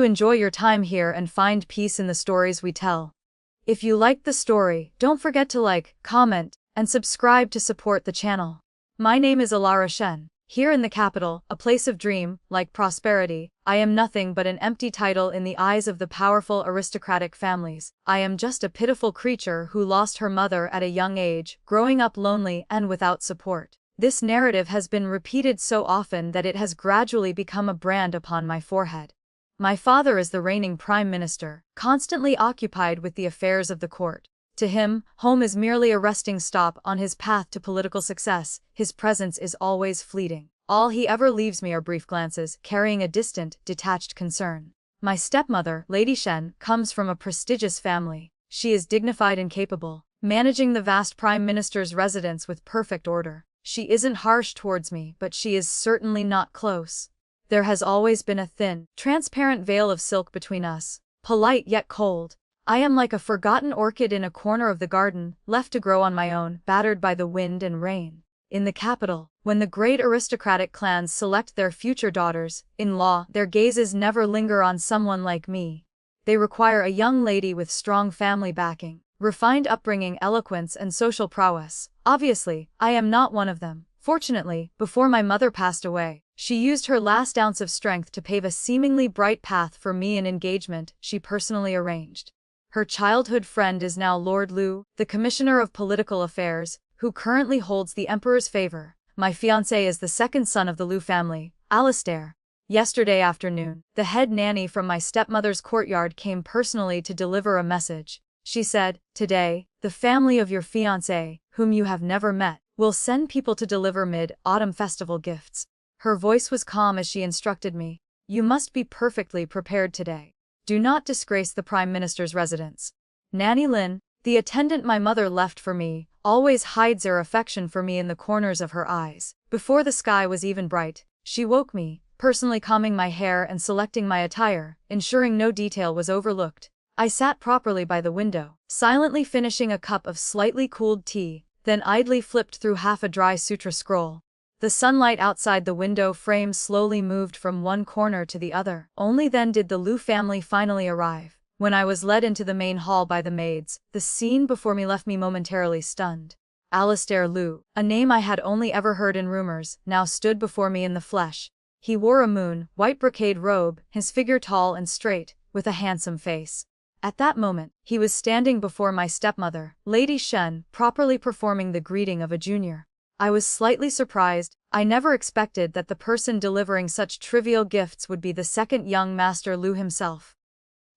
Enjoy your time here and find peace in the stories we tell. If you liked the story, don't forget to like, comment, and subscribe to support the channel. My name is Alara Shen. Here in the capital, a place of dream, like prosperity, I am nothing but an empty title in the eyes of the powerful aristocratic families. I am just a pitiful creature who lost her mother at a young age, growing up lonely and without support. This narrative has been repeated so often that it has gradually become a brand upon my forehead. My father is the reigning prime minister, constantly occupied with the affairs of the court. To him, home is merely a resting stop on his path to political success. His presence is always fleeting. All he ever leaves me are brief glances, carrying a distant, detached concern. My stepmother, Lady Shen, comes from a prestigious family. She is dignified and capable, managing the vast prime minister's residence with perfect order. She isn't harsh towards me, but she is certainly not close. There has always been a thin, transparent veil of silk between us, polite yet cold. I am like a forgotten orchid in a corner of the garden, left to grow on my own, battered by the wind and rain. In the capital, when the great aristocratic clans select their future daughters-in-law, their gazes never linger on someone like me. They require a young lady with strong family backing, refined upbringing, eloquence, and social prowess. Obviously, I am not one of them. Fortunately, before my mother passed away, she used her last ounce of strength to pave a seemingly bright path for me, an engagement she personally arranged. Her childhood friend is now Lord Liu, the Commissioner of Political Affairs, who currently holds the Emperor's favor. My fiancé is the second son of the Liu family, Alistair. Yesterday afternoon, the head nanny from my stepmother's courtyard came personally to deliver a message. She said, "Today, the family of your fiancé, whom you have never met, will send people to deliver mid-autumn festival gifts." Her voice was calm as she instructed me. "You must be perfectly prepared today. Do not disgrace the Prime Minister's residence." Nanny Lin, the attendant my mother left for me, always hides her affection for me in the corners of her eyes. Before the sky was even bright, she woke me, personally combing my hair and selecting my attire, ensuring no detail was overlooked. I sat properly by the window, silently finishing a cup of slightly cooled tea, then idly flipped through half a dry sutra scroll. The sunlight outside the window frame slowly moved from one corner to the other. Only then did the Liu family finally arrive. When I was led into the main hall by the maids, the scene before me left me momentarily stunned. Alistair Liu, a name I had only ever heard in rumors, now stood before me in the flesh. He wore a white brocade robe, his figure tall and straight, with a handsome face. At that moment, he was standing before my stepmother, Lady Shen, properly performing the greeting of a junior. I was slightly surprised. I never expected that the person delivering such trivial gifts would be the second young Master Liu himself.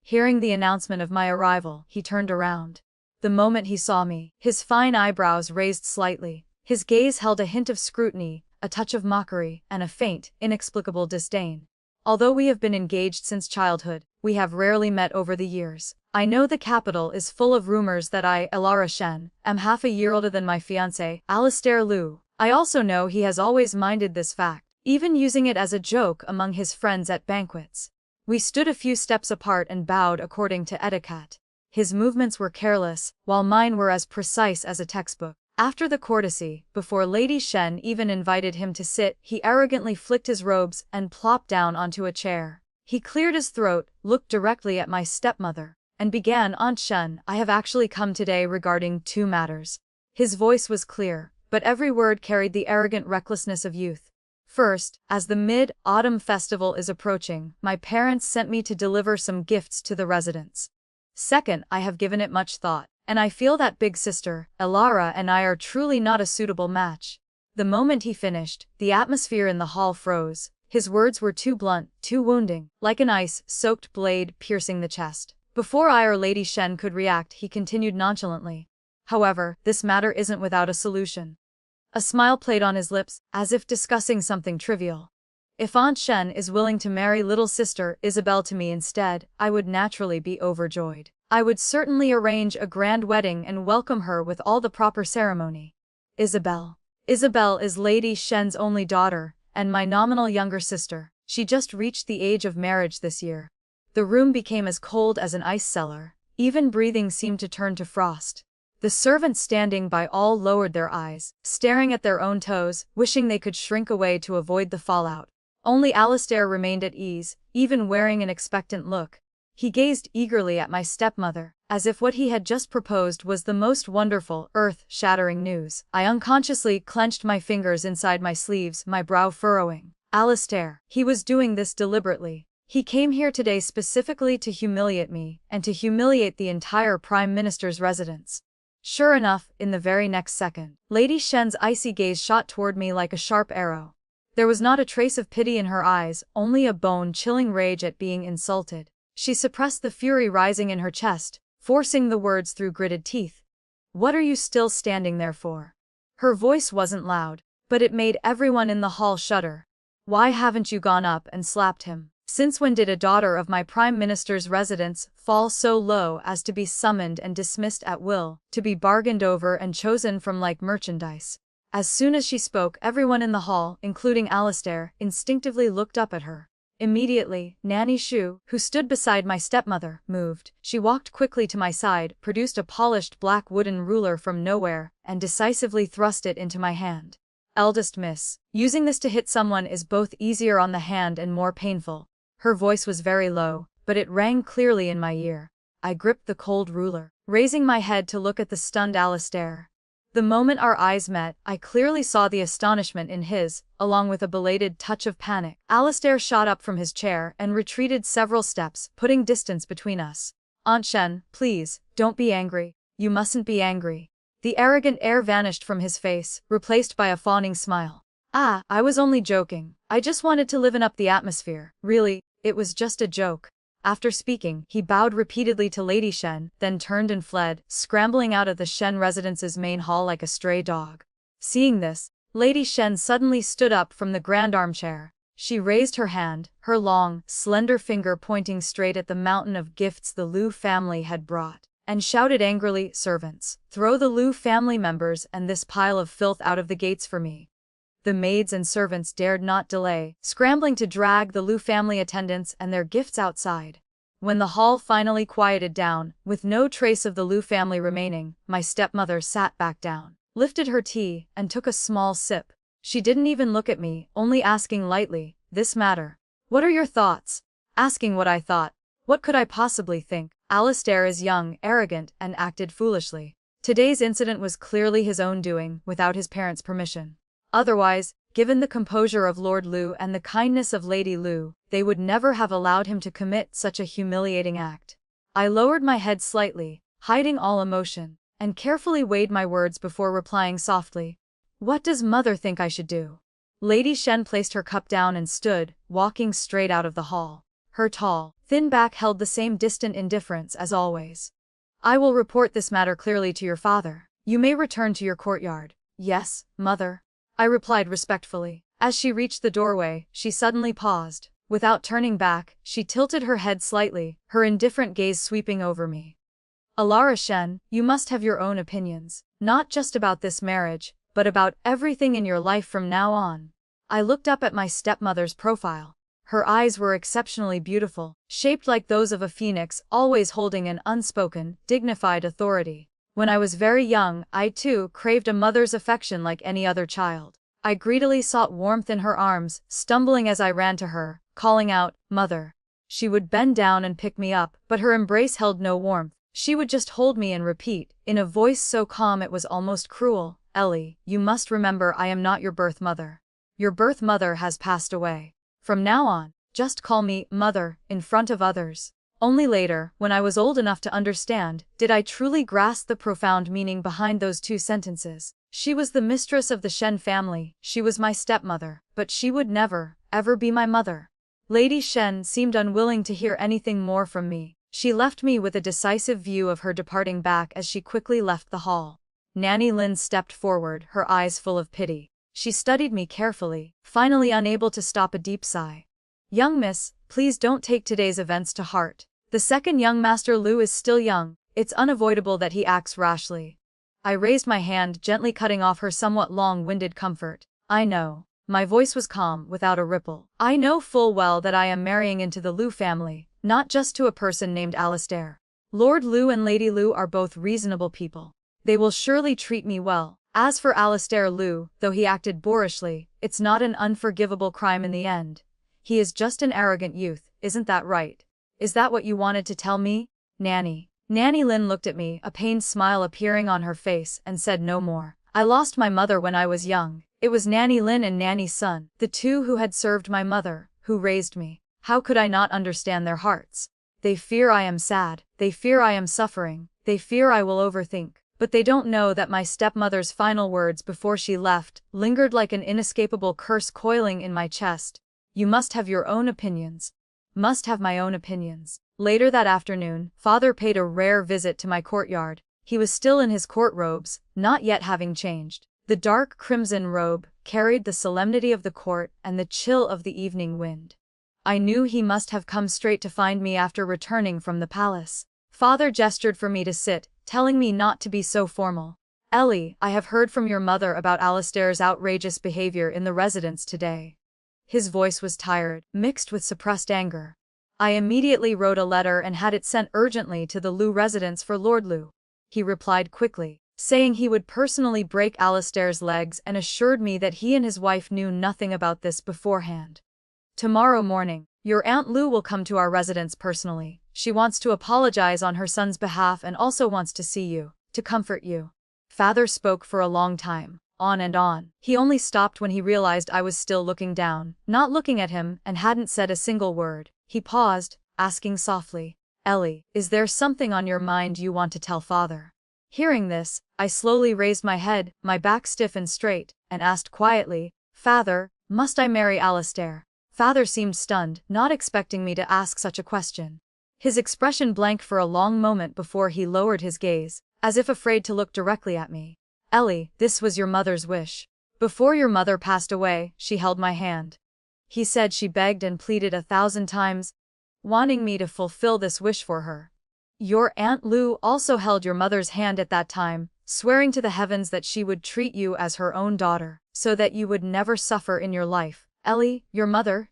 Hearing the announcement of my arrival, he turned around. The moment he saw me, his fine eyebrows raised slightly. His gaze held a hint of scrutiny, a touch of mockery, and a faint, inexplicable disdain. Although we have been engaged since childhood, we have rarely met over the years. I know the capital is full of rumors that I, Alara Shen, am half a year older than my fiancé, Alistair Liu. I also know he has always minded this fact, even using it as a joke among his friends at banquets. We stood a few steps apart and bowed according to etiquette. His movements were careless, while mine were as precise as a textbook. After the courtesy, before Lady Shen even invited him to sit, he arrogantly flicked his robes and plopped down onto a chair. He cleared his throat, looked directly at my stepmother, and began, "Aunt Shen, I have actually come today regarding two matters." His voice was clear, but every word carried the arrogant recklessness of youth. First, as the mid-autumn festival is approaching, my parents sent me to deliver some gifts to the residents. Second, I have given it much thought, and I feel that big sister, Alara, and I are truly not a suitable match. The moment he finished, the atmosphere in the hall froze. His words were too blunt, too wounding, like an ice-soaked blade piercing the chest. Before I or Lady Shen could react, he continued nonchalantly. "However, this matter isn't without a solution." A smile played on his lips, as if discussing something trivial. "If Aunt Shen is willing to marry little sister Isabel to me instead, I would naturally be overjoyed. I would certainly arrange a grand wedding and welcome her with all the proper ceremony." Isabel. Isabel is Lady Shen's only daughter, and my nominal younger sister. She just reached the age of marriage this year. The room became as cold as an ice cellar. Even breathing seemed to turn to frost. The servants standing by all lowered their eyes, staring at their own toes, wishing they could shrink away to avoid the fallout. Only Alistair remained at ease, even wearing an expectant look. He gazed eagerly at my stepmother, as if what he had just proposed was the most wonderful, earth-shattering news. I unconsciously clenched my fingers inside my sleeves, my brow furrowing. Alistair. He was doing this deliberately. He came here today specifically to humiliate me, and to humiliate the entire Prime Minister's residence. Sure enough, in the very next second, Lady Shen's icy gaze shot toward me like a sharp arrow. There was not a trace of pity in her eyes, only a bone-chilling rage at being insulted. She suppressed the fury rising in her chest, forcing the words through gritted teeth. "What are you still standing there for?" Her voice wasn't loud, but it made everyone in the hall shudder. "Why haven't you gone up and slapped him? Since when did a daughter of my Prime Minister's residence fall so low as to be summoned and dismissed at will, to be bargained over and chosen from like merchandise?" As soon as she spoke, everyone in the hall, including Alistair, instinctively looked up at her. Immediately, Nanny Shu, who stood beside my stepmother, moved. She walked quickly to my side, produced a polished black wooden ruler from nowhere, and decisively thrust it into my hand. "Eldest miss, using this to hit someone is both easier on the hand and more painful." Her voice was very low, but it rang clearly in my ear. I gripped the cold ruler, raising my head to look at the stunned Alistair. The moment our eyes met, I clearly saw the astonishment in his, along with a belated touch of panic. Alistair shot up from his chair and retreated several steps, putting distance between us. "Aunt Shen, please, don't be angry. You mustn't be angry." The arrogant air vanished from his face, replaced by a fawning smile. "Ah, I was only joking. I just wanted to liven up the atmosphere. Really, it was just a joke." After speaking, he bowed repeatedly to Lady Shen, then turned and fled, scrambling out of the Shen residence's main hall like a stray dog. Seeing this, Lady Shen suddenly stood up from the grand armchair. She raised her hand, her long, slender finger pointing straight at the mountain of gifts the Liu family had brought, and shouted angrily, "Servants, throw the Liu family members and this pile of filth out of the gates for me." The maids and servants dared not delay, scrambling to drag the Liu family attendants and their gifts outside. When the hall finally quieted down, with no trace of the Liu family remaining, my stepmother sat back down, lifted her tea, and took a small sip. She didn't even look at me, only asking lightly, "This matter? What are your thoughts?" Asking what I thought. What could I possibly think? Alistair is young, arrogant, and acted foolishly. Today's incident was clearly his own doing, without his parents' permission. Otherwise, given the composure of Lord Liu and the kindness of Lady Liu, they would never have allowed him to commit such a humiliating act. I lowered my head slightly, hiding all emotion, and carefully weighed my words before replying softly. "What does mother think I should do?" Lady Shen placed her cup down and stood, walking straight out of the hall. Her tall, thin back held the same distant indifference as always. "I will report this matter clearly to your father. You may return to your courtyard." "Yes, mother," I replied respectfully. As she reached the doorway, she suddenly paused. Without turning back, she tilted her head slightly, her indifferent gaze sweeping over me. "Alara Shen, you must have your own opinions, not just about this marriage, but about everything in your life from now on." I looked up at my stepmother's profile. Her eyes were exceptionally beautiful, shaped like those of a phoenix, always holding an unspoken, dignified authority. When I was very young, I too craved a mother's affection like any other child. I greedily sought warmth in her arms, stumbling as I ran to her, calling out, "Mother." She would bend down and pick me up, but her embrace held no warmth. She would just hold me and repeat, in a voice so calm it was almost cruel, "Ellie, you must remember I am not your birth mother. Your birth mother has passed away. From now on, just call me Mother in front of others." Only later, when I was old enough to understand, did I truly grasp the profound meaning behind those two sentences. She was the mistress of the Shen family, she was my stepmother, but she would never, ever be my mother. Lady Shen seemed unwilling to hear anything more from me. She left me with a decisive view of her departing back as she quickly left the hall. Nanny Lin stepped forward, her eyes full of pity. She studied me carefully, finally unable to stop a deep sigh. "Young miss, please don't take today's events to heart. The second young Master Liu is still young, it's unavoidable that he acts rashly." I raised my hand, gently cutting off her somewhat long-winded comfort. "I know." My voice was calm, without a ripple. "I know full well that I am marrying into the Liu family, not just to a person named Alistair. Lord Liu and Lady Liu are both reasonable people. They will surely treat me well. As for Alistair Liu, though he acted boorishly, it's not an unforgivable crime in the end. He is just an arrogant youth, isn't that right? Is that what you wanted to tell me? Nanny. Nanny Lynn looked at me, a pained smile appearing on her face, and said no more. I lost my mother when I was young. It was Nanny Lynn and Nanny's son, the two who had served my mother, who raised me. How could I not understand their hearts? They fear I am sad, they fear I am suffering, they fear I will overthink. But they don't know that my stepmother's final words before she left lingered like an inescapable curse coiling in my chest. You must have your own opinions. Must have my own opinions. Later that afternoon, Father paid a rare visit to my courtyard. He was still in his court robes, not yet having changed. The dark crimson robe carried the solemnity of the court and the chill of the evening wind. I knew he must have come straight to find me after returning from the palace. Father gestured for me to sit, telling me not to be so formal. Ellie, I have heard from your mother about Alistair's outrageous behavior in the residence today. His voice was tired, mixed with suppressed anger. I immediately wrote a letter and had it sent urgently to the Lou residence for Lord Lou. He replied quickly, saying he would personally break Alistair's legs and assured me that he and his wife knew nothing about this beforehand. Tomorrow morning, your Aunt Lou will come to our residence personally. She wants to apologize on her son's behalf and also wants to see you, to comfort you. Father spoke for a long time, on and on. He only stopped when he realized I was still looking down, not looking at him, and hadn't said a single word. He paused, asking softly, Ellie, is there something on your mind you want to tell Father? Hearing this, I slowly raised my head, my back stiff and straight, and asked quietly, Father, must I marry Alistair? Father seemed stunned, not expecting me to ask such a question. His expression blanked for a long moment before he lowered his gaze, as if afraid to look directly at me. Ellie, this was your mother's wish. Before your mother passed away, she held my hand. He said she begged and pleaded 1,000 times, wanting me to fulfill this wish for her. Your Aunt Lou also held your mother's hand at that time, swearing to the heavens that she would treat you as her own daughter, so that you would never suffer in your life. Ellie, your mother,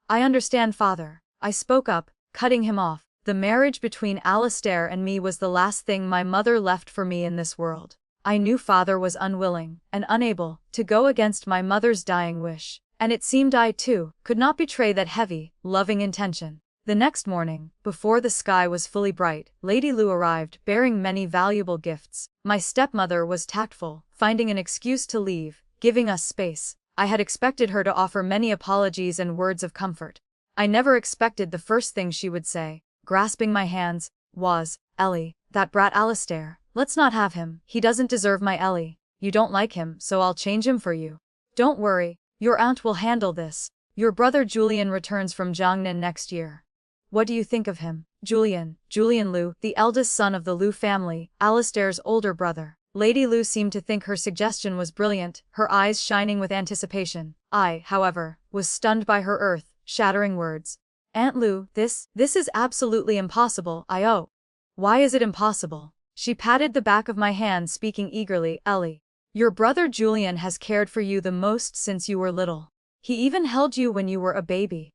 I understand, Father. I spoke up, cutting him off. The marriage between Alistair and me was the last thing my mother left for me in this world. I knew Father was unwilling, and unable, to go against my mother's dying wish, and it seemed I, too, could not betray that heavy, loving intention. The next morning, before the sky was fully bright, Lady Lou arrived, bearing many valuable gifts. My stepmother was tactful, finding an excuse to leave, giving us space. I had expected her to offer many apologies and words of comfort. I never expected the first thing she would say, grasping my hands, was, Ellie, that brat Alistair, let's not have him. He doesn't deserve my Ellie. You don't like him, so I'll change him for you. Don't worry, your aunt will handle this. Your brother Julian returns from Jiangnan next year. What do you think of him? Julian Lou, the eldest son of the Lou family, Alistair's older brother. Lady Lou seemed to think her suggestion was brilliant, her eyes shining with anticipation. I, however, was stunned by her earth-shattering words. Aunt Lou, this is absolutely impossible. Why is it impossible? She patted the back of my hand, speaking eagerly. Ellie, your brother Julian has cared for you the most since you were little. He even held you when you were a baby.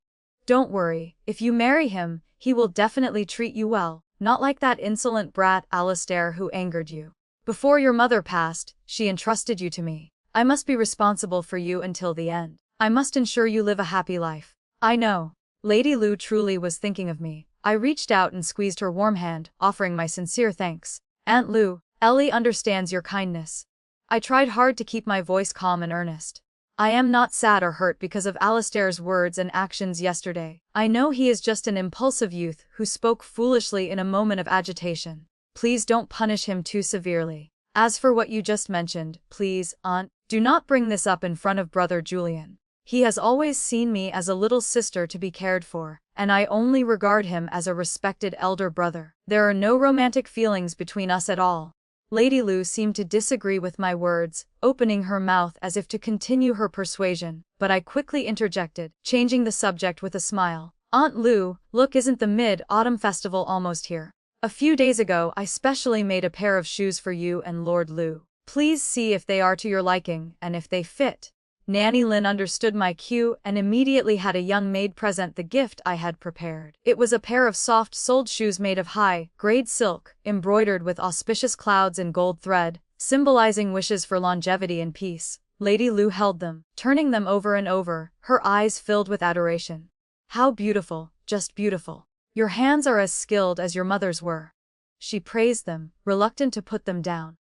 Don't worry, if you marry him, he will definitely treat you well, not like that insolent brat Alistair who angered you. Before your mother passed, she entrusted you to me. I must be responsible for you until the end. I must ensure you live a happy life. I know. Lady Lou truly was thinking of me. I reached out and squeezed her warm hand, offering my sincere thanks. Aunt Lou, Ellie understands your kindness. I tried hard to keep my voice calm and earnest. I am not sad or hurt because of Alistair's words and actions yesterday. I know he is just an impulsive youth who spoke foolishly in a moment of agitation. Please don't punish him too severely. As for what you just mentioned, please, Aunt, do not bring this up in front of brother Julian. He has always seen me as a little sister to be cared for, and I only regard him as a respected elder brother. There are no romantic feelings between us at all. Lady Lou seemed to disagree with my words, opening her mouth as if to continue her persuasion, but I quickly interjected, changing the subject with a smile. Aunt Lou, look, isn't the Mid-Autumn Festival almost here? A few days ago I specially made a pair of shoes for you and Lord Lou. Please see if they are to your liking and if they fit. Nanny Lynn understood my cue and immediately had a young maid present the gift I had prepared. It was a pair of soft-soled shoes made of high-grade silk, embroidered with auspicious clouds in gold thread, symbolizing wishes for longevity and peace. Lady Lu held them, turning them over and over, her eyes filled with adoration. How beautiful, just beautiful. Your hands are as skilled as your mother's were. She praised them, reluctant to put them down.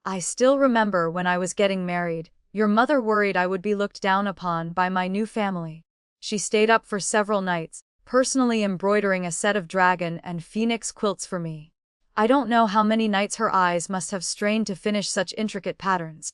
I still remember when I was getting married, your mother worried I would be looked down upon by my new family. She stayed up for several nights, personally embroidering a set of dragon and phoenix quilts for me. I don't know how many nights her eyes must have strained to finish such intricate patterns.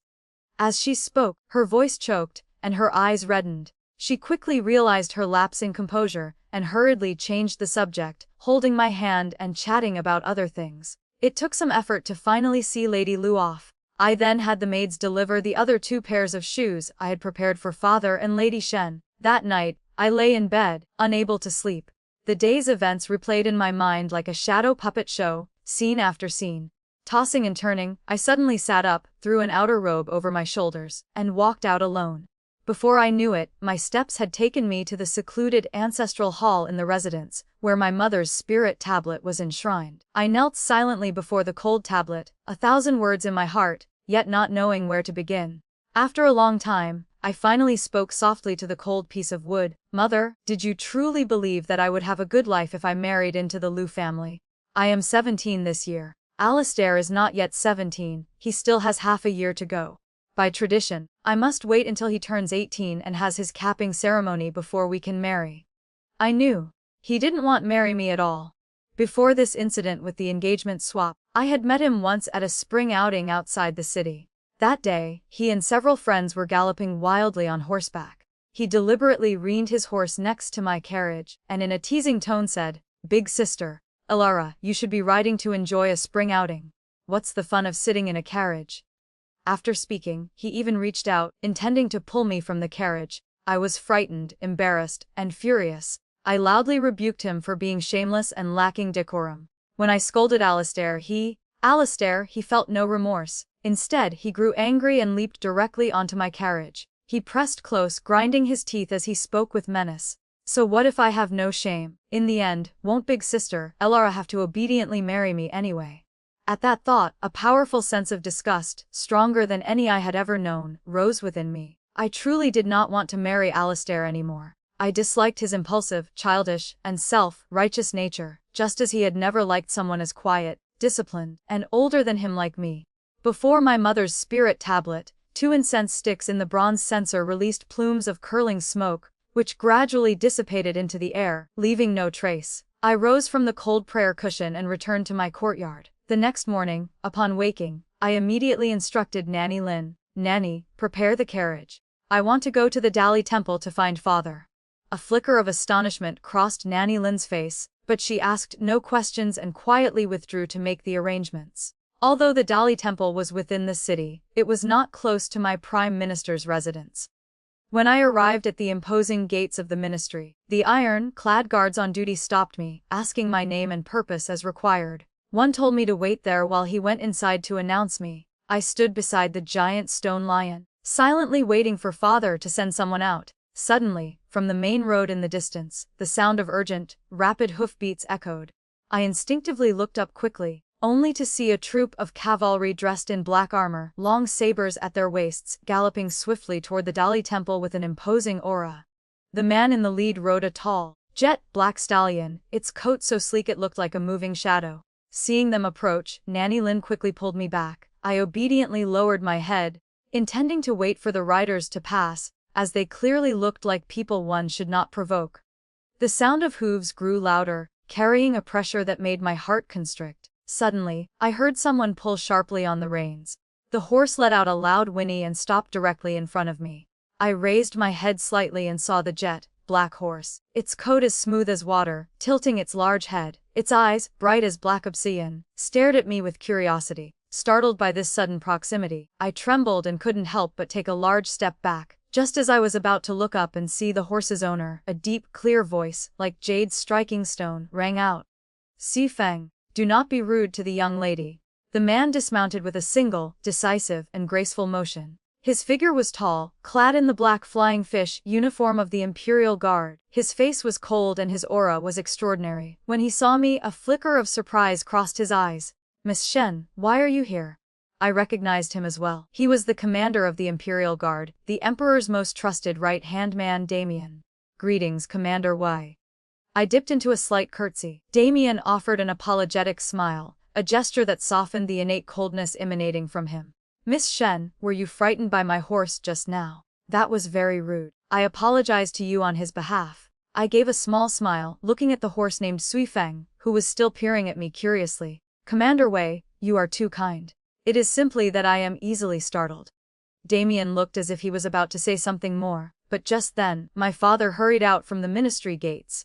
As she spoke, her voice choked, and her eyes reddened. She quickly realized her lapsing composure, and hurriedly changed the subject, holding my hand and chatting about other things. It took some effort to finally see Lady Lu off. I then had the maids deliver the other 2 pairs of shoes I had prepared for Father and Lady Shen. That night, I lay in bed, unable to sleep. The day's events replayed in my mind like a shadow puppet show, scene after scene. Tossing and turning, I suddenly sat up, threw an outer robe over my shoulders, and walked out alone. Before I knew it, my steps had taken me to the secluded ancestral hall in the residence, where my mother's spirit tablet was enshrined. I knelt silently before the cold tablet, 1,000 words in my heart, yet not knowing where to begin. After a long time, I finally spoke softly to the cold piece of wood. Mother, did you truly believe that I would have a good life if I married into the Lu family? I am 17 this year. Alistair is not yet 17, he still has half a year to go. By tradition, I must wait until he turns 18 and has his capping ceremony before we can marry. I knew. He didn't want to marry me at all. Before this incident with the engagement swap, I had met him once at a spring outing outside the city. That day, he and several friends were galloping wildly on horseback. He deliberately reined his horse next to my carriage, and in a teasing tone said, "Big sister, Elara, you should be riding to enjoy a spring outing. What's the fun of sitting in a carriage?" After speaking, he even reached out, intending to pull me from the carriage. I was frightened, embarrassed, and furious. I loudly rebuked him for being shameless and lacking decorum. When I scolded Alistair, he felt no remorse. Instead, he grew angry and leaped directly onto my carriage. He pressed close, grinding his teeth as he spoke with menace. So what if I have no shame? In the end, won't big sister, Elara, have to obediently marry me anyway? At that thought, a powerful sense of disgust, stronger than any I had ever known, rose within me. I truly did not want to marry Alistair anymore. I disliked his impulsive, childish, and self-righteous nature, just as he had never liked someone as quiet, disciplined, and older than him like me. Before my mother's spirit tablet, 2 incense sticks in the bronze censer released plumes of curling smoke, which gradually dissipated into the air, leaving no trace. I rose from the cold prayer cushion and returned to my courtyard. The next morning, upon waking, I immediately instructed Nanny Lin, "Nanny, prepare the carriage. I want to go to the Dali temple to find Father." A flicker of astonishment crossed Nanny Lin's face, but she asked no questions and quietly withdrew to make the arrangements. Although the Dali temple was within the city, it was not close to my prime minister's residence. When I arrived at the imposing gates of the ministry, the iron-clad guards on duty stopped me, asking my name and purpose as required. One told me to wait there while he went inside to announce me. I stood beside the giant stone lion, silently waiting for Father to send someone out. Suddenly, from the main road in the distance, the sound of urgent, rapid hoofbeats echoed. I instinctively looked up quickly, only to see a troop of cavalry dressed in black armor, long sabers at their waists, galloping swiftly toward the Dali temple with an imposing aura. The man in the lead rode a tall, jet-black stallion, its coat so sleek it looked like a moving shadow. Seeing them approach, Nanny Lin quickly pulled me back. I obediently lowered my head, intending to wait for the riders to pass, as they clearly looked like people one should not provoke. The sound of hooves grew louder, carrying a pressure that made my heart constrict. Suddenly, I heard someone pull sharply on the reins. The horse let out a loud whinny and stopped directly in front of me. I raised my head slightly and saw the jet-black horse. Its coat as smooth as water, tilting its large head. Its eyes, bright as black obsidian, stared at me with curiosity. Startled by this sudden proximity, I trembled and couldn't help but take a large step back. Just as I was about to look up and see the horse's owner, a deep, clear voice, like jade striking stone, rang out. "Si Feng, do not be rude to the young lady." The man dismounted with a single, decisive, and graceful motion. His figure was tall, clad in the black flying fish uniform of the Imperial Guard. His face was cold and his aura was extraordinary. When he saw me, a flicker of surprise crossed his eyes. "Miss Shen, why are you here?" I recognized him as well. He was the commander of the Imperial Guard, the Emperor's most trusted right-hand man, Damien. Greetings, Commander Y. I dipped into a slight curtsy. Damien offered an apologetic smile, a gesture that softened the innate coldness emanating from him. Miss Shen, were you frightened by my horse just now? That was very rude. I apologize to you on his behalf. I gave a small smile, looking at the horse named Suifeng, who was still peering at me curiously. Commander Wei, you are too kind. It is simply that I am easily startled. Damien looked as if he was about to say something more, but just then, my father hurried out from the ministry gates.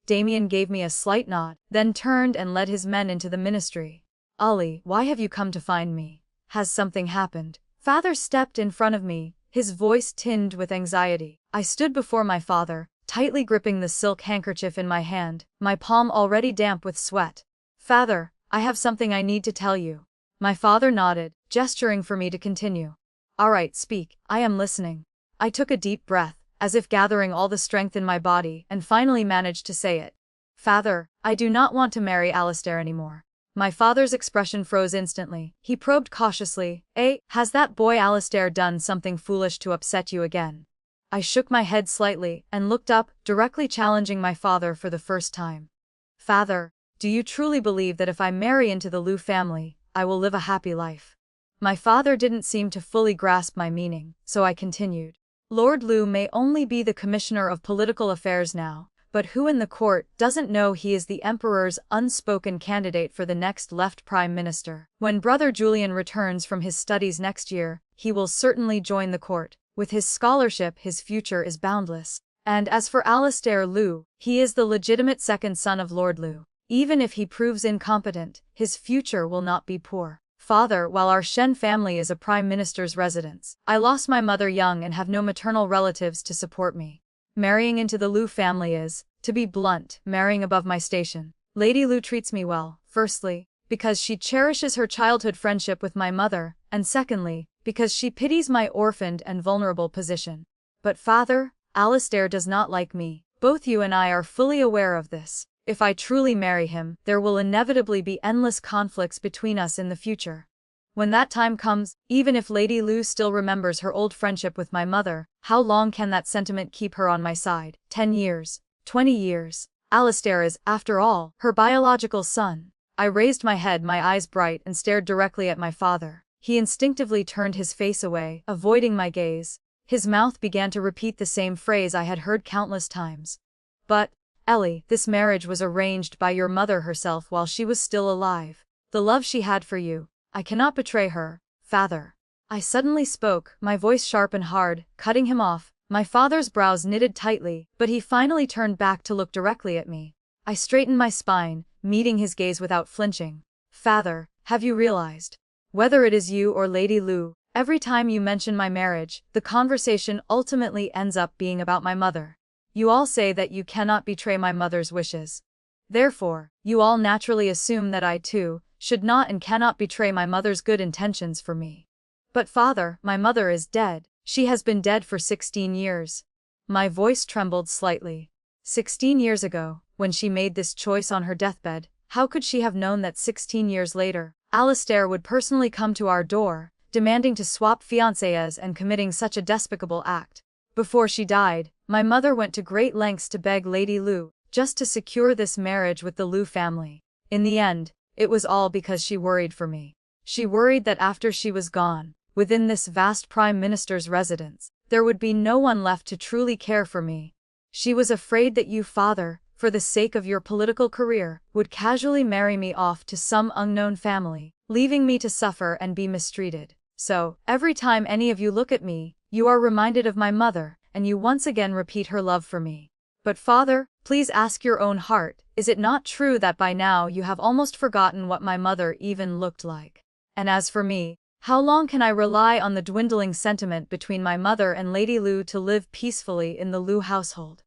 Damien gave me a slight nod, then turned and led his men into the ministry. Ali, why have you come to find me? Has something happened? Father stepped in front of me, his voice tinged with anxiety. I stood before my father, tightly gripping the silk handkerchief in my hand, my palm already damp with sweat. Father, I have something I need to tell you. My father nodded, gesturing for me to continue. All right, speak, I am listening. I took a deep breath, as if gathering all the strength in my body, and finally managed to say it. Father, I do not want to marry Alistair anymore. My father's expression froze instantly. He probed cautiously. Has that boy Alistair done something foolish to upset you again? I shook my head slightly, and looked up, directly challenging my father for the first time. Father, do you truly believe that if I marry into the Liu family, I will live a happy life? My father didn't seem to fully grasp my meaning, so I continued. Lord Liu may only be the Commissioner of Political Affairs now, but who in the court doesn't know he is the Emperor's unspoken candidate for the next left Prime Minister? When Brother Julian returns from his studies next year, he will certainly join the court. With his scholarship, his future is boundless. And as for Alistair Liu, he is the legitimate second son of Lord Liu. Even if he proves incompetent, his future will not be poor. Father, while our Shen family is a prime minister's residence, I lost my mother young and have no maternal relatives to support me. Marrying into the Liu family is, to be blunt, marrying above my station. Lady Liu treats me well, firstly, because she cherishes her childhood friendship with my mother, and secondly, because she pities my orphaned and vulnerable position. But father, Alistair does not like me. Both you and I are fully aware of this. If I truly marry him, there will inevitably be endless conflicts between us in the future. When that time comes, even if Lady Liu still remembers her old friendship with my mother, how long can that sentiment keep her on my side? 10 years? 20 years? Alistair is, after all, her biological son. I raised my head, my eyes bright, and stared directly at my father. He instinctively turned his face away, avoiding my gaze. His mouth began to repeat the same phrase I had heard countless times. But, Ellie, this marriage was arranged by your mother herself while she was still alive. The love she had for you, I cannot betray her, father. I suddenly spoke, my voice sharp and hard, cutting him off. My father's brows knitted tightly, but he finally turned back to look directly at me. I straightened my spine, meeting his gaze without flinching. Father, have you realized? Whether it is you or Lady Liu, every time you mention my marriage, the conversation ultimately ends up being about my mother. You all say that you cannot betray my mother's wishes. Therefore, you all naturally assume that I too, should not and cannot betray my mother's good intentions for me. But father, my mother is dead. She has been dead for 16 years. My voice trembled slightly. 16 years ago, when she made this choice on her deathbed, how could she have known that 16 years later, Alistair would personally come to our door, demanding to swap fiancés and committing such a despicable act? Before she died, my mother went to great lengths to beg Lady Liu, just to secure this marriage with the Liu family. In the end, it was all because she worried for me. She worried that after she was gone, within this vast prime minister's residence, there would be no one left to truly care for me. She was afraid that you, father, for the sake of your political career, would casually marry me off to some unknown family, leaving me to suffer and be mistreated. So, every time any of you look at me, you are reminded of my mother, and you once again repeat her love for me. But father, please ask your own heart, is it not true that by now you have almost forgotten what my mother even looked like? And as for me, how long can I rely on the dwindling sentiment between my mother and Lady Liu to live peacefully in the Liu household?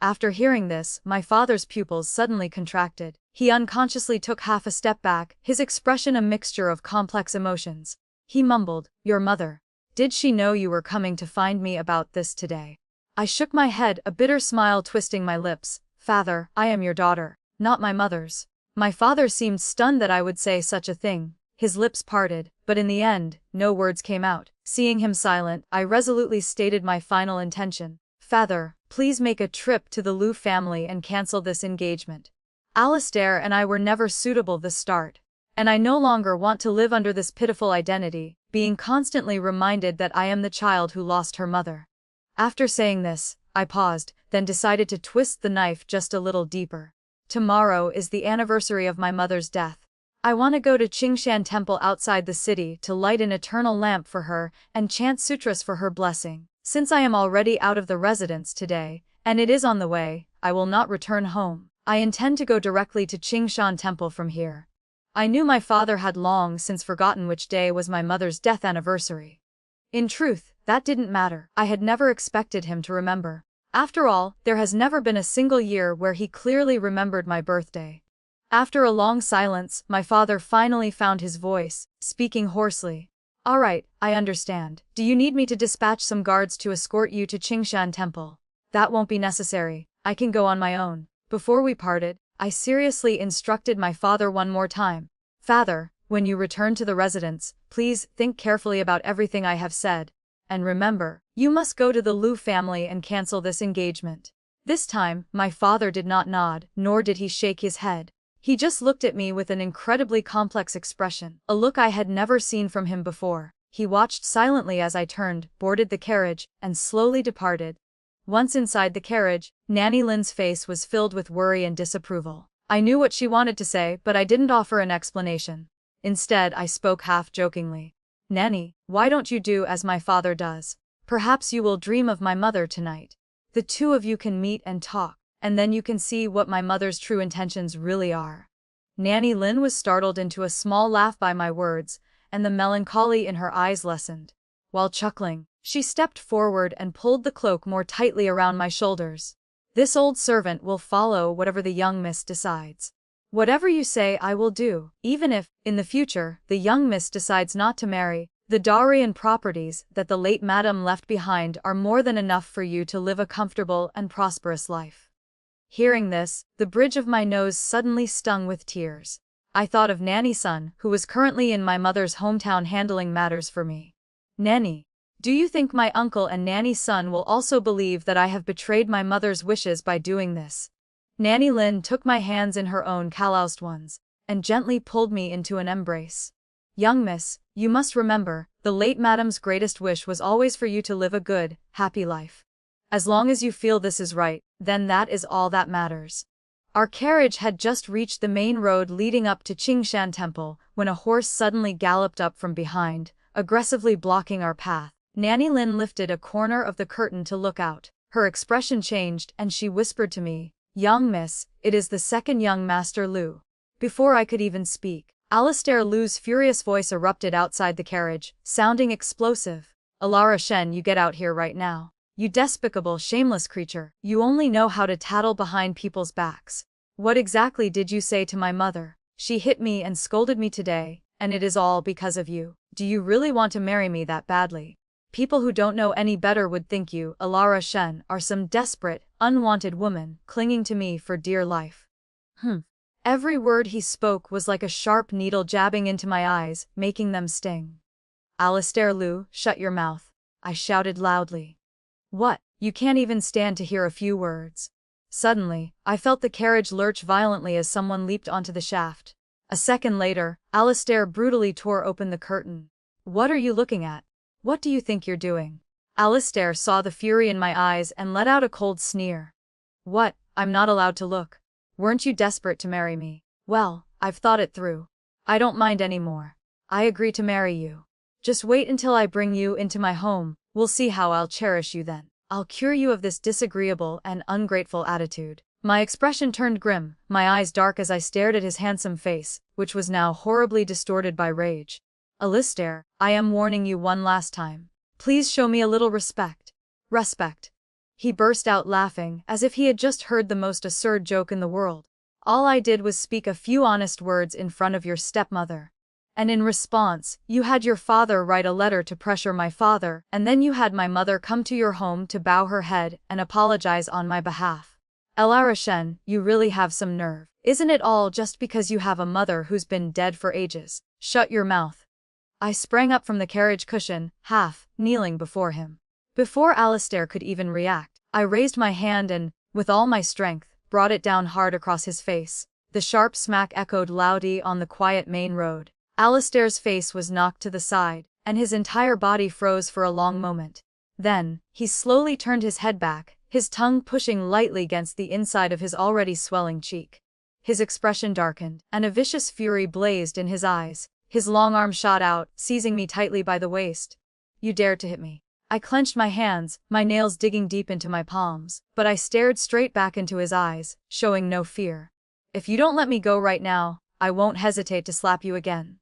After hearing this, my father's pupils suddenly contracted. He unconsciously took half a step back, his expression a mixture of complex emotions. He mumbled, "Your mother. Did she know you were coming to find me about this today?" I shook my head, a bitter smile twisting my lips. Father, I am your daughter, not my mother's. My father seemed stunned that I would say such a thing. His lips parted, but in the end, no words came out. Seeing him silent, I resolutely stated my final intention. Father, please make a trip to the Liu family and cancel this engagement. Alistair and I were never suitable the start. And I no longer want to live under this pitiful identity, being constantly reminded that I am the child who lost her mother. After saying this, I paused, then decided to twist the knife just a little deeper. Tomorrow is the anniversary of my mother's death. I want to go to Qingshan Temple outside the city to light an eternal lamp for her and chant sutras for her blessing. Since I am already out of the residence today, and it is on the way, I will not return home. I intend to go directly to Qingshan Temple from here. I knew my father had long since forgotten which day was my mother's death anniversary. In truth, that didn't matter. I had never expected him to remember. After all, there has never been a single year where he clearly remembered my birthday. After a long silence, my father finally found his voice, speaking hoarsely. All right, I understand. Do you need me to dispatch some guards to escort you to Qingshan Temple? That won't be necessary. I can go on my own. Before we parted, I seriously instructed my father one more time. Father, when you return to the residence, please think carefully about everything I have said. And remember, you must go to the Liu family and cancel this engagement. This time, my father did not nod, nor did he shake his head. He just looked at me with an incredibly complex expression, a look I had never seen from him before. He watched silently as I turned, boarded the carriage, and slowly departed. Once inside the carriage, Nanny Lin's face was filled with worry and disapproval. I knew what she wanted to say, but I didn't offer an explanation. Instead, I spoke half-jokingly. Nanny, why don't you do as my father does? Perhaps you will dream of my mother tonight. The two of you can meet and talk, and then you can see what my mother's true intentions really are. Nanny Lin was startled into a small laugh by my words, and the melancholy in her eyes lessened. While chuckling, she stepped forward and pulled the cloak more tightly around my shoulders. This old servant will follow whatever the young miss decides. Whatever you say I will do, even if, in the future, the young miss decides not to marry. The dowry and properties that the late madam left behind are more than enough for you to live a comfortable and prosperous life. Hearing this, the bridge of my nose suddenly stung with tears. I thought of Nanny-san, who was currently in my mother's hometown handling matters for me. Nanny, do you think my uncle and Nanny-san will also believe that I have betrayed my mother's wishes by doing this? Nanny Lin took my hands in her own calloused ones, and gently pulled me into an embrace. Young miss, you must remember, the late madam's greatest wish was always for you to live a good, happy life. As long as you feel this is right, then that is all that matters. Our carriage had just reached the main road leading up to Qingshan Temple when a horse suddenly galloped up from behind, aggressively blocking our path. Nanny Lin lifted a corner of the curtain to look out. Her expression changed and she whispered to me, "Young miss, it is the second young master Liu." Before I could even speak, Alistair Liu's furious voice erupted outside the carriage, sounding explosive. "Alara Shen, you get out here right now. You despicable, shameless creature, you only know how to tattle behind people's backs. What exactly did you say to my mother? She hit me and scolded me today, and it is all because of you. Do you really want to marry me that badly? People who don't know any better would think you, Alara Shen, are some desperate, unwanted woman, clinging to me for dear life." Every word he spoke was like a sharp needle jabbing into my eyes, making them sting. "Alistair Liu, shut your mouth," I shouted loudly. "What? You can't even stand to hear a few words." Suddenly, I felt the carriage lurch violently as someone leaped onto the shaft. A second later, Alistair brutally tore open the curtain. "What are you looking at? What do you think you're doing?" Alistair saw the fury in my eyes and let out a cold sneer. "What? I'm not allowed to look. Weren't you desperate to marry me? Well, I've thought it through. I don't mind anymore. I agree to marry you. Just wait until I bring you into my home, we'll see how I'll cherish you then. I'll cure you of this disagreeable and ungrateful attitude." My expression turned grim, my eyes dark as I stared at his handsome face, which was now horribly distorted by rage. "Alistair, I am warning you one last time. Please show me a little respect." "Respect?" He burst out laughing, as if he had just heard the most absurd joke in the world. "All I did was speak a few honest words in front of your stepmother. And in response, you had your father write a letter to pressure my father, and then you had my mother come to your home to bow her head and apologize on my behalf. Alara Shen, you really have some nerve. Isn't it all just because you have a mother who's been dead for ages? Shut your mouth. I sprang up from the carriage cushion, half kneeling before him. Before Alistair could even react, I raised my hand and, with all my strength, brought it down hard across his face. The sharp smack echoed loudly on the quiet main road. Alistair's face was knocked to the side, and his entire body froze for a long moment. Then, he slowly turned his head back, his tongue pushing lightly against the inside of his already swelling cheek. His expression darkened, and a vicious fury blazed in his eyes. His long arm shot out, seizing me tightly by the waist. You dared to hit me. I clenched my hands, my nails digging deep into my palms, but I stared straight back into his eyes, showing no fear. If you don't let me go right now, I won't hesitate to slap you again.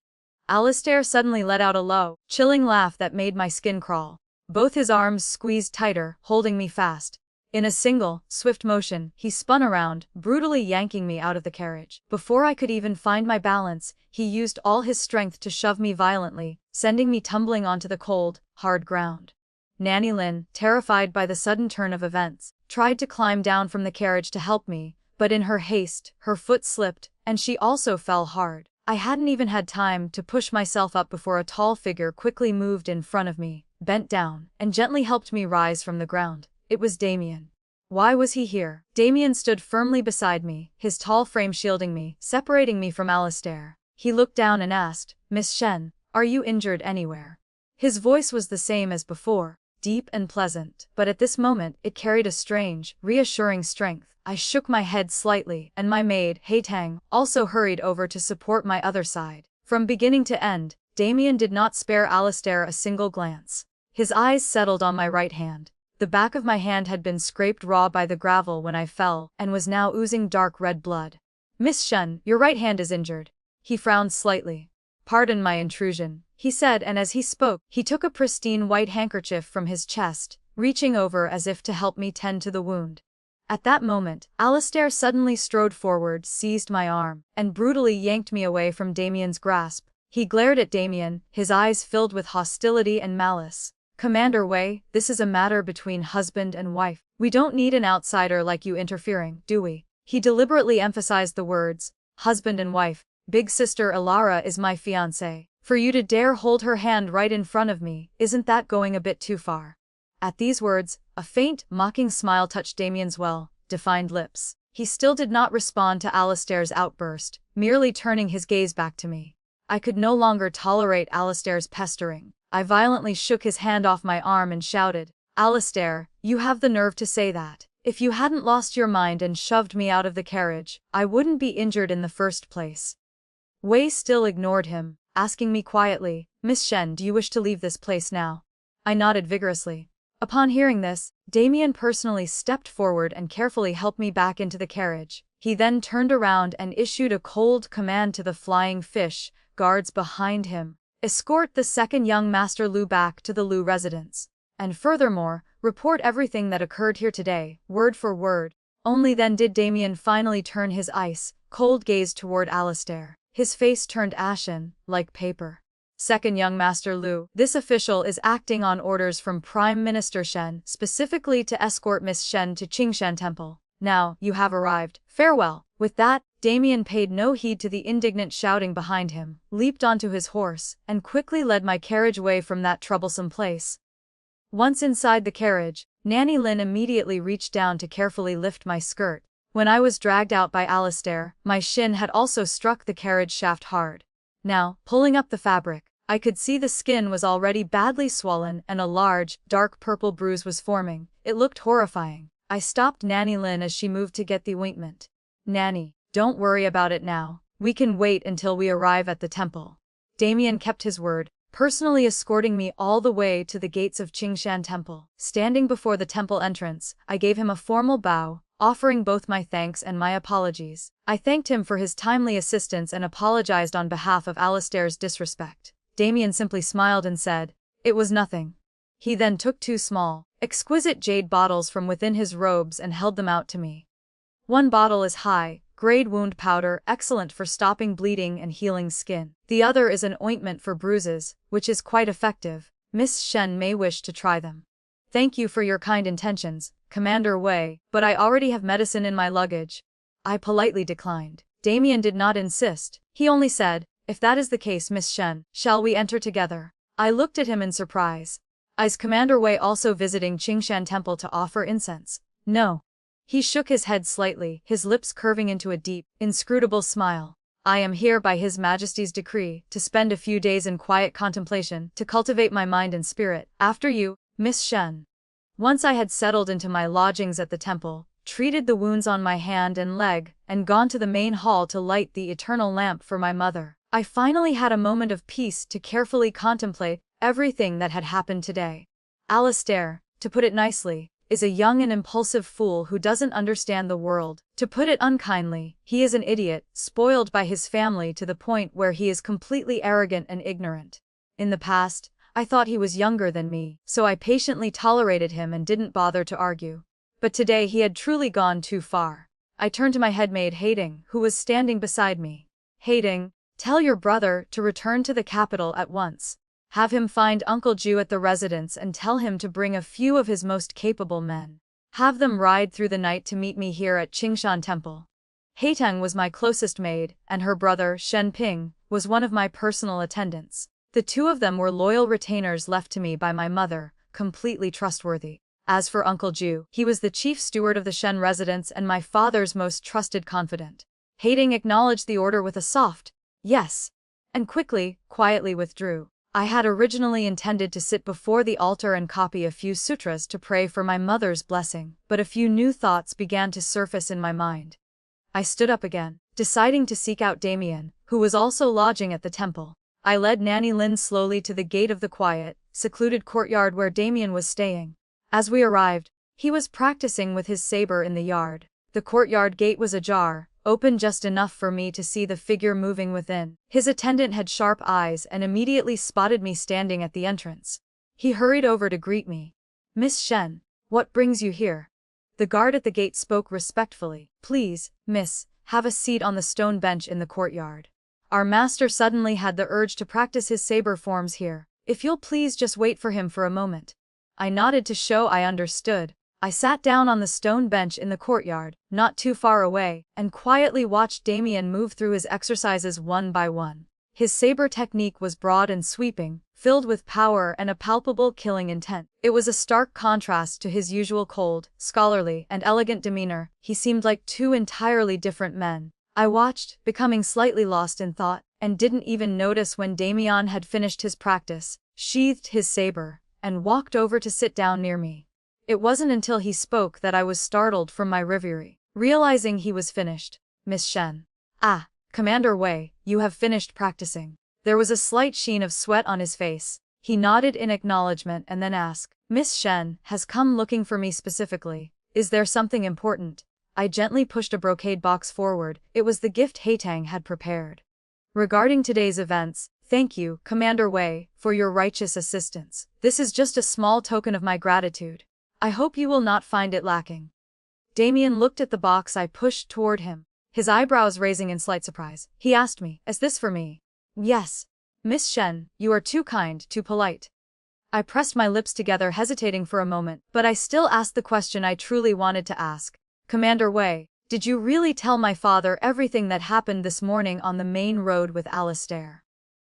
Alistair suddenly let out a low, chilling laugh that made my skin crawl. Both his arms squeezed tighter, holding me fast. In a single, swift motion, he spun around, brutally yanking me out of the carriage. Before I could even find my balance, he used all his strength to shove me violently, sending me tumbling onto the cold, hard ground. Nanny Lynn, terrified by the sudden turn of events, tried to climb down from the carriage to help me, but in her haste, her foot slipped, and she also fell hard. I hadn't even had time to push myself up before a tall figure quickly moved in front of me, bent down, and gently helped me rise from the ground. It was Damien. Why was he here? Damien stood firmly beside me, his tall frame shielding me, separating me from Alistair. He looked down and asked, Miss Shen, are you injured anywhere? His voice was the same as before, deep and pleasant, but at this moment it carried a strange, reassuring strength. I shook my head slightly, and my maid, Haitang, also hurried over to support my other side. From beginning to end, Damien did not spare Alistair a single glance. His eyes settled on my right hand. The back of my hand had been scraped raw by the gravel when I fell, and was now oozing dark red blood. Miss Shen, your right hand is injured. He frowned slightly. Pardon my intrusion, he said, and as he spoke, he took a pristine white handkerchief from his chest, reaching over as if to help me tend to the wound. At that moment, Alistair suddenly strode forward, seized my arm, and brutally yanked me away from Damien's grasp. He glared at Damien, his eyes filled with hostility and malice. Commander Wei, this is a matter between husband and wife. We don't need an outsider like you interfering, do we? He deliberately emphasized the words, husband and wife. Big sister Ilara is my fiancé. For you to dare hold her hand right in front of me, isn't that going a bit too far? At these words, a faint, mocking smile touched Damien's well-defined lips. He still did not respond to Alistair's outburst, merely turning his gaze back to me. I could no longer tolerate Alistair's pestering. I violently shook his hand off my arm and shouted, Alistair, you have the nerve to say that. If you hadn't lost your mind and shoved me out of the carriage, I wouldn't be injured in the first place. Wei still ignored him, asking me quietly, Miss Shen, do you wish to leave this place now? I nodded vigorously. Upon hearing this, Damien personally stepped forward and carefully helped me back into the carriage. He then turned around and issued a cold command to the flying fish guards behind him. Escort the second young Master Lu back to the Lu residence. And furthermore, report everything that occurred here today, word for word. Only then did Damien finally turn his ice-cold gaze toward Alistair. His face turned ashen, like paper. Second young Master Lu, this official is acting on orders from Prime Minister Shen, specifically to escort Miss Shen to Qingshan Temple. Now, you have arrived. Farewell. With that, Damien paid no heed to the indignant shouting behind him, leaped onto his horse, and quickly led my carriage away from that troublesome place. Once inside the carriage, Nanny Lynn immediately reached down to carefully lift my skirt. When I was dragged out by Alistair, my shin had also struck the carriage shaft hard. Now, pulling up the fabric, I could see the skin was already badly swollen and a large, dark purple bruise was forming. It looked horrifying. I stopped Nanny Lynn as she moved to get the ointment. Nanny, don't worry about it now. We can wait until we arrive at the temple. Damien kept his word, personally escorting me all the way to the gates of Qingshan Temple. Standing before the temple entrance, I gave him a formal bow, offering both my thanks and my apologies. I thanked him for his timely assistance and apologized on behalf of Alistair's disrespect. Damien simply smiled and said, it was nothing. He then took 2 small, exquisite jade bottles from within his robes and held them out to me. One bottle is high-grade wound powder, excellent for stopping bleeding and healing skin. The other is an ointment for bruises, which is quite effective. Miss Shen may wish to try them. Thank you for your kind intentions, Commander Wei, but I already have medicine in my luggage. I politely declined. Damien did not insist. He only said, "If that is the case, Miss Shen, shall we enter together?" I looked at him in surprise. Is Commander Wei also visiting Qingshan Temple to offer incense? No. He shook his head slightly, his lips curving into a deep, inscrutable smile. I am here by His Majesty's decree, to spend a few days in quiet contemplation, to cultivate my mind and spirit. After you, Miss Shen. Once I had settled into my lodgings at the temple, treated the wounds on my hand and leg, and gone to the main hall to light the eternal lamp for my mother, I finally had a moment of peace to carefully contemplate everything that had happened today. Alistair, to put it nicely, is a young and impulsive fool who doesn't understand the world. To put it unkindly, he is an idiot, spoiled by his family to the point where he is completely arrogant and ignorant. In the past, I thought he was younger than me, so I patiently tolerated him and didn't bother to argue. But today he had truly gone too far. I turned to my headmaid Hating, who was standing beside me. Hating, tell your brother to return to the capital at once. Have him find Uncle Ju at the residence and tell him to bring a few of his most capable men. Have them ride through the night to meet me here at Qingshan Temple. Haitang was my closest maid, and her brother, Shen Ping, was one of my personal attendants. The two of them were loyal retainers left to me by my mother, completely trustworthy. As for Uncle Ju, he was the chief steward of the Shen residence and my father's most trusted confidant. Hating acknowledged the order with a soft, yes, and quietly withdrew. I had originally intended to sit before the altar and copy a few sutras to pray for my mother's blessing, but a few new thoughts began to surface in my mind. I stood up again, deciding to seek out Damien, who was also lodging at the temple. I led Nanny Lin slowly to the gate of the quiet, secluded courtyard where Damien was staying. As we arrived, he was practicing with his saber in the yard. The courtyard gate was ajar, open just enough for me to see the figure moving within. His attendant had sharp eyes and immediately spotted me standing at the entrance. He hurried over to greet me. "Miss Shen, what brings you here?" The guard at the gate spoke respectfully. "Please, miss, have a seat on the stone bench in the courtyard. Our master suddenly had the urge to practice his saber forms here. If you'll please just wait for him for a moment." I nodded to show I understood. I sat down on the stone bench in the courtyard, not too far away, and quietly watched Damien move through his exercises one by one. His saber technique was broad and sweeping, filled with power and a palpable killing intent. It was a stark contrast to his usual cold, scholarly, and elegant demeanor. He seemed like two entirely different men. I watched, becoming slightly lost in thought, and didn't even notice when Damien had finished his practice, sheathed his saber, and walked over to sit down near me. It wasn't until he spoke that I was startled from my reverie, realizing he was finished. "Miss Shen." "Ah, Commander Wei, you have finished practicing." There was a slight sheen of sweat on his face. He nodded in acknowledgement and then asked, "Miss Shen has come looking for me specifically. Is there something important?" I gently pushed a brocade box forward. It was the gift Haitang had prepared. "Regarding today's events, thank you, Commander Wei, for your righteous assistance. This is just a small token of my gratitude. I hope you will not find it lacking." Damien looked at the box I pushed toward him, his eyebrows raising in slight surprise. He asked me, "Is this for me?" "Yes. Miss Shen, you are too kind, too polite." I pressed my lips together, hesitating for a moment, but I still asked the question I truly wanted to ask. "Commander Wei, did you really tell my father everything that happened this morning on the main road with Alistair?"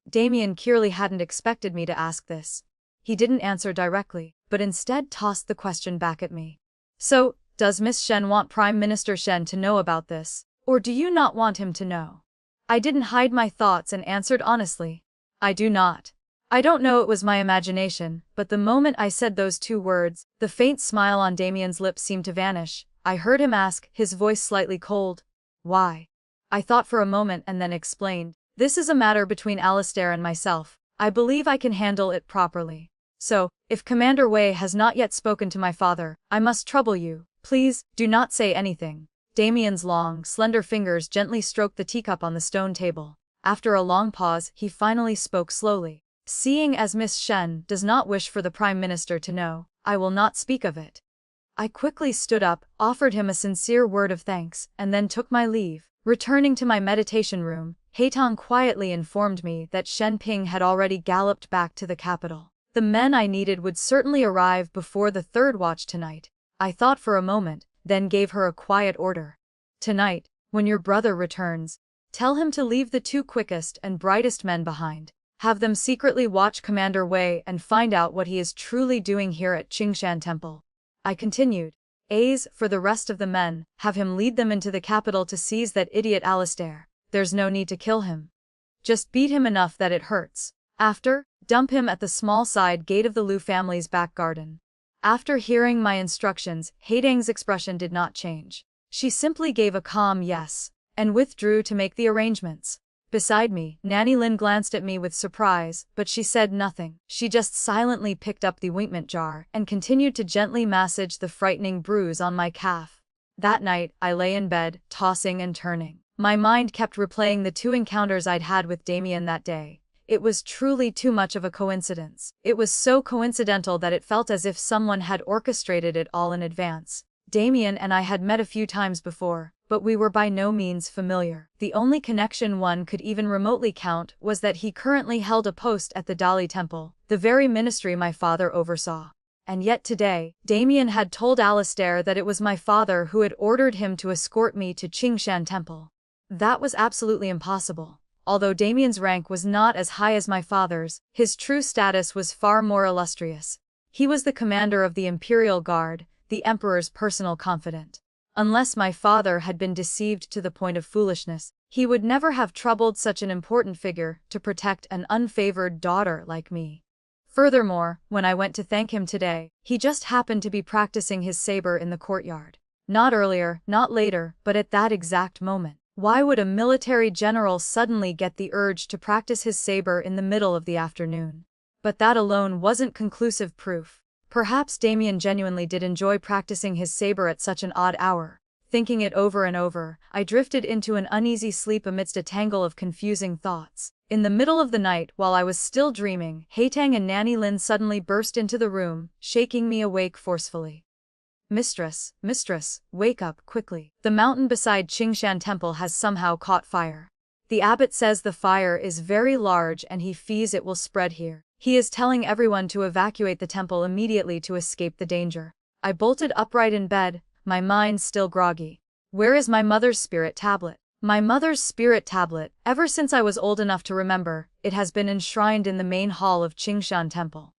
Damien clearly hadn't expected me to ask this. He didn't answer directly, but instead tossed the question back at me. "So, does Miss Shen want Prime Minister Shen to know about this, or do you not want him to know?" I didn't hide my thoughts and answered honestly. "I do not. I don't know, it was my imagination, but the moment I said those two words, the faint smile on Damien's lips seemed to vanish. I heard him ask, his voice slightly cold, "Why?" I thought for a moment and then explained, "This is a matter between Alistair and myself. I believe I can handle it properly. So, if Commander Wei has not yet spoken to my father, I must trouble you. Please, do not say anything." Damien's long, slender fingers gently stroked the teacup on the stone table. After a long pause, he finally spoke slowly. "Seeing as Miss Shen does not wish for the Prime Minister to know, I will not speak of it." I quickly stood up, offered him a sincere word of thanks, and then took my leave. Returning to my meditation room, Haitang quietly informed me that Shen Ping had already galloped back to the capital. The men I needed would certainly arrive before the third watch tonight. I thought for a moment, then gave her a quiet order. "Tonight, When your brother returns, tell him to leave the 2 quickest and brightest men behind. Have them secretly watch Commander Wei and find out what he is truly doing here at Qingshan Temple. I continued. As for the rest of the men, have him lead them into the capital to seize that idiot Alistair. There's no need to kill him. Just beat him enough that it hurts. After, dump him at the small side gate of the Liu family's back garden. After hearing my instructions, Haidang's expression did not change. She simply gave a calm yes, and withdrew to make the arrangements. Beside me, Nanny Lin glanced at me with surprise, but she said nothing. She just silently picked up the ointment jar and continued to gently massage the frightening bruise on my calf. That night, I lay in bed, tossing and turning. My mind kept replaying the 2 encounters I'd had with Damien that day. It was truly too much of a coincidence. It was so coincidental that it felt as if someone had orchestrated it all in advance. Damien and I had met a few times before, but we were by no means familiar. The only connection one could even remotely count was that he currently held a post at the Dali Temple, the very ministry my father oversaw. And yet today, Damien had told Alistair that it was my father who had ordered him to escort me to Qingshan Temple. That was absolutely impossible. Although Damien's rank was not as high as my father's, his true status was far more illustrious. He was the commander of the Imperial Guard, the Emperor's personal confidant. Unless my father had been deceived to the point of foolishness, he would never have troubled such an important figure to protect an unfavored daughter like me. Furthermore, when I went to thank him today, he just happened to be practicing his saber in the courtyard. Not earlier, not later, but at that exact moment. Why would a military general suddenly get the urge to practice his saber in the middle of the afternoon? But that alone wasn't conclusive proof. Perhaps Damien genuinely did enjoy practicing his saber at such an odd hour. Thinking it over and over, I drifted into an uneasy sleep amidst a tangle of confusing thoughts. In the middle of the night, while I was still dreaming, Haitang and Nanny Lin suddenly burst into the room, shaking me awake forcefully. Mistress, wake up, quickly. The mountain beside Qingshan Temple has somehow caught fire. The abbot says the fire is very large and he fears it will spread here. He is telling everyone to evacuate the temple immediately to escape the danger. I bolted upright in bed, my mind still groggy. Where is my mother's spirit tablet? My mother's spirit tablet, ever since I was old enough to remember, it has been enshrined in the main hall of Qingshan Temple.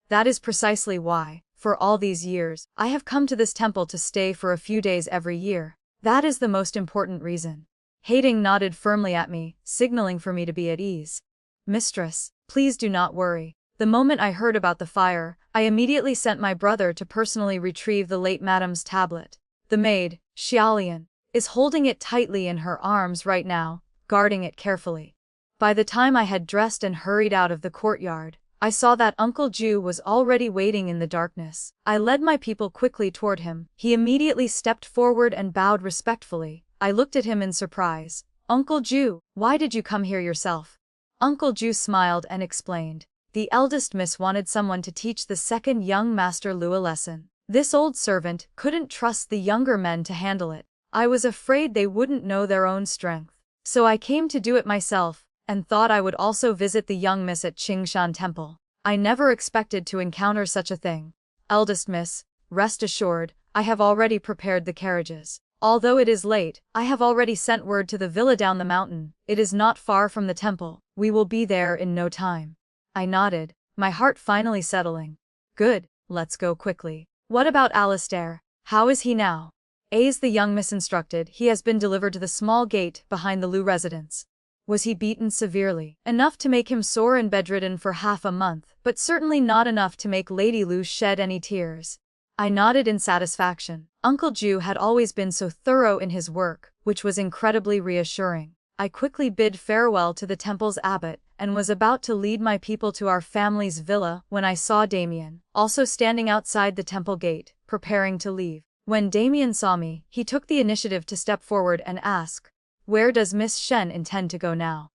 That is precisely why, for all these years, I have come to this temple to stay for a few days every year. That is the most important reason. Haidang nodded firmly at me, signaling for me to be at ease. Mistress, please do not worry. The moment I heard about the fire, I immediately sent my brother to personally retrieve the late madam's tablet. The maid, Xiaolian, is holding it tightly in her arms right now, guarding it carefully. By the time I had dressed and hurried out of the courtyard, I saw that Uncle Ju was already waiting in the darkness. I led my people quickly toward him. He immediately stepped forward and bowed respectfully. I looked at him in surprise. Uncle Ju, why did you come here yourself? Uncle Ju smiled and explained. The eldest miss wanted someone to teach the second young master Lu a lesson. This old servant couldn't trust the younger men to handle it. I was afraid they wouldn't know their own strength. So I came to do it myself, and thought I would also visit the young miss at Qingshan Temple. I never expected to encounter such a thing. Eldest miss, rest assured, I have already prepared the carriages. Although it is late, I have already sent word to the villa down the mountain. It is not far from the temple. We will be there in no time. I nodded, my heart finally settling. Good, let's go quickly. What about Alistair? How is he now? As the young miss instructed, he has been delivered to the small gate behind the Lu residence. Was he beaten severely? Enough to make him sore and bedridden for half a month, but certainly not enough to make Lady Lu shed any tears. I nodded in satisfaction. Uncle Ju had always been so thorough in his work, which was incredibly reassuring. I quickly bid farewell to the temple's abbot, and was about to lead my people to our family's villa when I saw Damien, also standing outside the temple gate, preparing to leave. When Damien saw me, he took the initiative to step forward and ask, "Where does Miss Shen intend to go now?"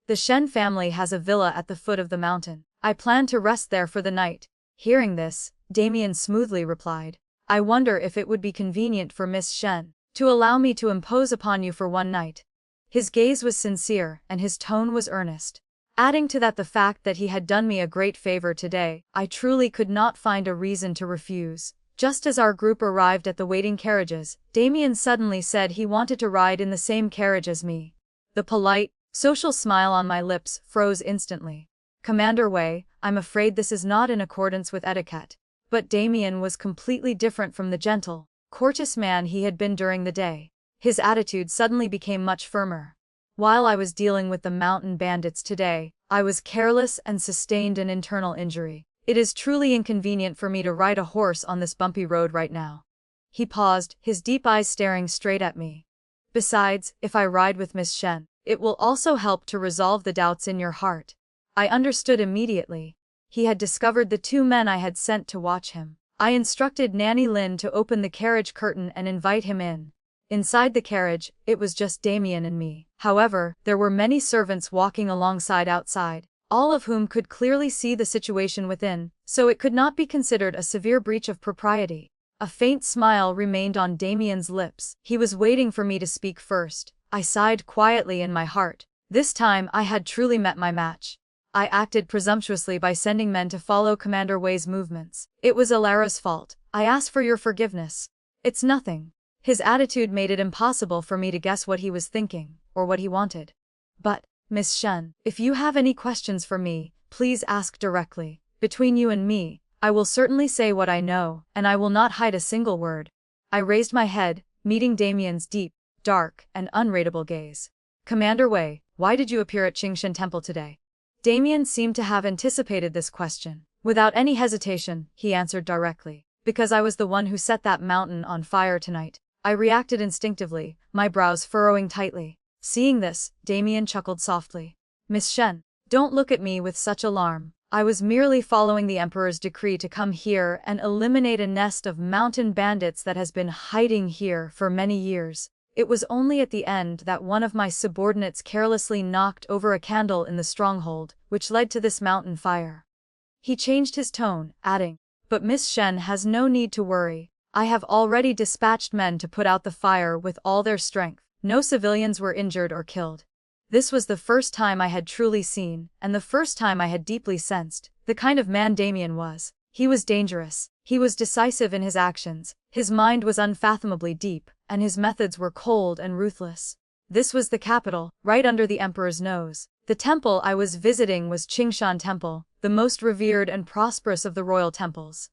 The Shen family has a villa at the foot of the mountain. I plan to rest there for the night. Hearing this, Damien smoothly replied, "I wonder if it would be convenient for Miss Shen to allow me to impose upon you for one night." His gaze was sincere, and his tone was earnest. Adding to that the fact that he had done me a great favor today, I truly could not find a reason to refuse. Just as our group arrived at the waiting carriages, Damien suddenly said he wanted to ride in the same carriage as me. The polite, social smile on my lips froze instantly. Commander Wei, I'm afraid this is not in accordance with etiquette. But Damien was completely different from the gentle, courteous man he had been during the day. His attitude suddenly became much firmer. While I was dealing with the mountain bandits today, I was careless and sustained an internal injury. It is truly inconvenient for me to ride a horse on this bumpy road right now. He paused, his deep eyes staring straight at me. Besides, if I ride with Miss Shen, it will also help to resolve the doubts in your heart. I understood immediately. He had discovered the two men I had sent to watch him. I instructed Nanny Lin to open the carriage curtain and invite him in. Inside the carriage, it was just Damien and me. However, there were many servants walking alongside outside, all of whom could clearly see the situation within, so it could not be considered a severe breach of propriety. A faint smile remained on Damien's lips. He was waiting for me to speak first. I sighed quietly in my heart. This time I had truly met my match. I acted presumptuously by sending men to follow Commander Wei's movements. It was Alara's fault. I ask for your forgiveness. It's nothing. His attitude made it impossible for me to guess what he was thinking, or what he wanted. But, Miss Shen, if you have any questions for me, please ask directly. Between you and me, I will certainly say what I know, and I will not hide a single word. I raised my head, meeting Damien's deep, dark, and unreadable gaze. Commander Wei, why did you appear at Qingshan Temple today? Damien seemed to have anticipated this question. Without any hesitation, he answered directly. Because I was the one who set that mountain on fire tonight. I reacted instinctively, my brows furrowing tightly. Seeing this, Damien chuckled softly. Miss Shen, don't look at me with such alarm. I was merely following the Emperor's decree to come here and eliminate a nest of mountain bandits that has been hiding here for many years. It was only at the end that one of my subordinates carelessly knocked over a candle in the stronghold, which led to this mountain fire. He changed his tone, adding, but Miss Shen has no need to worry. I have already dispatched men to put out the fire with all their strength. No civilians were injured or killed. This was the first time I had truly seen, and the first time I had deeply sensed, the kind of man Damien was. He was dangerous. He was decisive in his actions. His mind was unfathomably deep, and his methods were cold and ruthless. This was the capital, right under the Emperor's nose. The temple I was visiting was Qingshan Temple, the most revered and prosperous of the royal temples.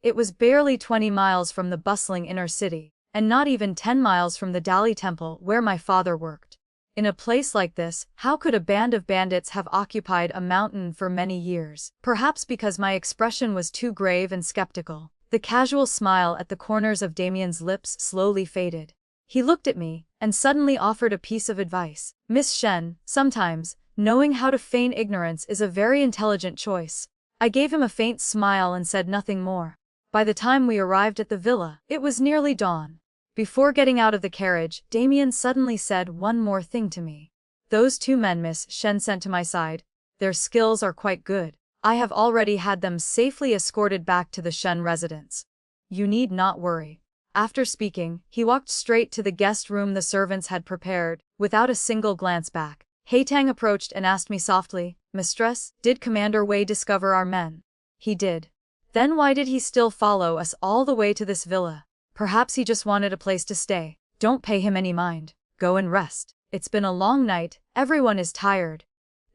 It was barely 20 miles from the bustling inner city, and not even 10 miles from the Dali Temple where my father worked. In a place like this, how could a band of bandits have occupied a mountain for many years? Perhaps because my expression was too grave and skeptical. The casual smile at the corners of Damien's lips slowly faded. He looked at me, and suddenly offered a piece of advice. Miss Shen, sometimes, knowing how to feign ignorance is a very intelligent choice. I gave him a faint smile and said nothing more. By the time we arrived at the villa, it was nearly dawn. Before getting out of the carriage, Damien suddenly said one more thing to me. Those two men Miss Shen sent to my side, their skills are quite good. I have already had them safely escorted back to the Shen residence. You need not worry. After speaking, he walked straight to the guest room the servants had prepared, without a single glance back. Haitang approached and asked me softly, Mistress, did Commander Wei discover our men? He did. Then why did he still follow us all the way to this villa? Perhaps he just wanted a place to stay. Don't pay him any mind. Go and rest. It's been a long night, everyone is tired.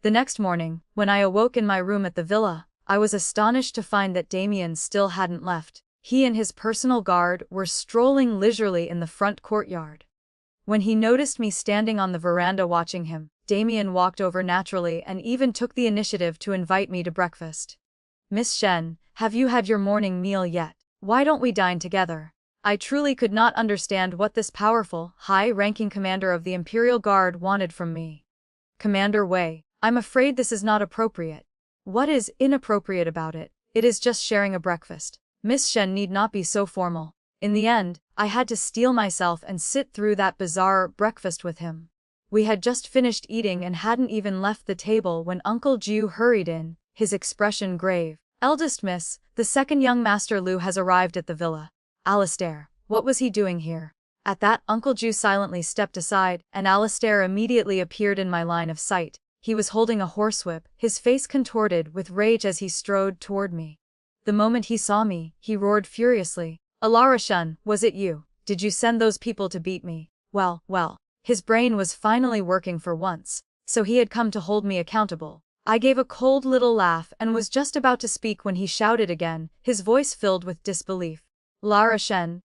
The next morning, when I awoke in my room at the villa, I was astonished to find that Damien still hadn't left. He and his personal guard were strolling leisurely in the front courtyard. When he noticed me standing on the veranda watching him, Damien walked over naturally and even took the initiative to invite me to breakfast. Miss Shen, have you had your morning meal yet? Why don't we dine together? I truly could not understand what this powerful, high-ranking commander of the Imperial Guard wanted from me. Commander Wei, I'm afraid this is not appropriate. What is inappropriate about it? It is just sharing a breakfast. Miss Shen need not be so formal. In the end, I had to steel myself and sit through that bizarre breakfast with him. We had just finished eating and hadn't even left the table when Uncle Ju hurried in, his expression grave. Eldest Miss, the second young Master Lu has arrived at the villa. Alistair, what was he doing here? At that, Uncle Ju silently stepped aside, and Alistair immediately appeared in my line of sight. He was holding a horsewhip, his face contorted with rage as he strode toward me. The moment he saw me, he roared furiously, Alara-shun, was it you? Did you send those people to beat me? Well. His brain was finally working for once, so he had come to hold me accountable. I gave a cold little laugh and was just about to speak when he shouted again, his voice filled with disbelief. Lara-shen,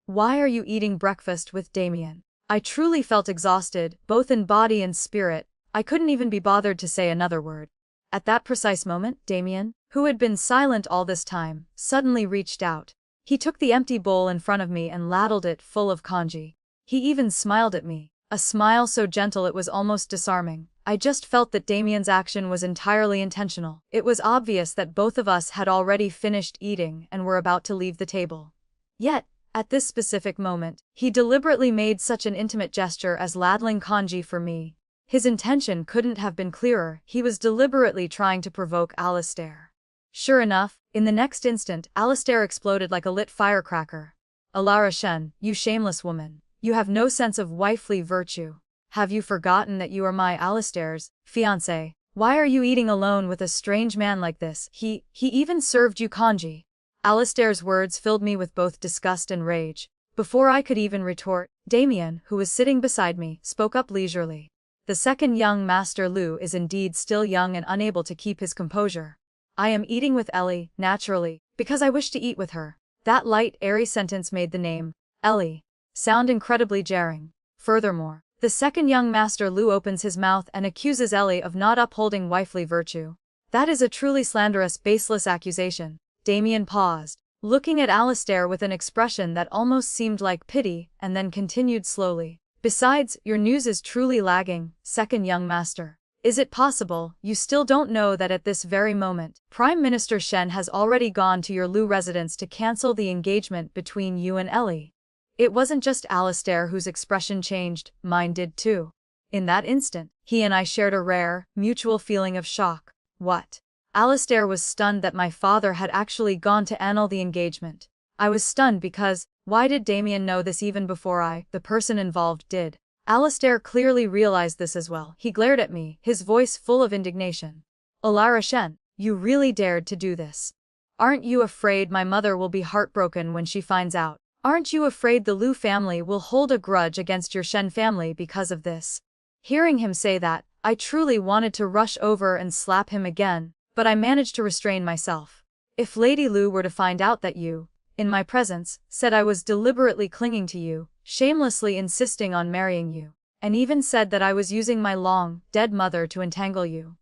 why are you eating breakfast with Damien? I truly felt exhausted, both in body and spirit. I couldn't even be bothered to say another word. At that precise moment, Damien, who had been silent all this time, suddenly reached out. He took the empty bowl in front of me and ladled it full of congee. He even smiled at me, a smile so gentle it was almost disarming. I just felt that Damien's action was entirely intentional. It was obvious that both of us had already finished eating and were about to leave the table. Yet, at this specific moment, he deliberately made such an intimate gesture as ladling congee for me. His intention couldn't have been clearer. He was deliberately trying to provoke Alistair. Sure enough, in the next instant, Alistair exploded like a lit firecracker. Alara-shen, you shameless woman. You have no sense of wifely virtue. Have you forgotten that you are my Alistair's fiancé? Why are you eating alone with a strange man like this? He even served you congee. Alistair's words filled me with both disgust and rage. Before I could even retort, Damien, who was sitting beside me, spoke up leisurely. The second young Master Lu is indeed still young and unable to keep his composure. I am eating with Ellie, naturally, because I wish to eat with her. That light, airy sentence made the name, Ellie, sound incredibly jarring. Furthermore, the second young Master Lu opens his mouth and accuses Ellie of not upholding wifely virtue. That is a truly slanderous, baseless accusation. Damien paused, looking at Alistair with an expression that almost seemed like pity, and then continued slowly. Besides, your news is truly lagging, second young master. Is it possible you still don't know that at this very moment, Prime Minister Shen has already gone to your Lu residence to cancel the engagement between you and Ellie? It wasn't just Alistair whose expression changed, mine did too. In that instant, he and I shared a rare, mutual feeling of shock. What? Alistair was stunned that my father had actually gone to annul the engagement. I was stunned because, why did Damien know this even before I, the person involved, did? Alistair clearly realized this as well. He glared at me, his voice full of indignation. Alara-shen, you really dared to do this. Aren't you afraid my mother will be heartbroken when she finds out? Aren't you afraid the Lu family will hold a grudge against your Shen family because of this? Hearing him say that, I truly wanted to rush over and slap him again, but I managed to restrain myself. If Lady Lu were to find out that you, in my presence, said I was deliberately clinging to you, shamelessly insisting on marrying you, and even said that I was using my long, dead mother to entangle you,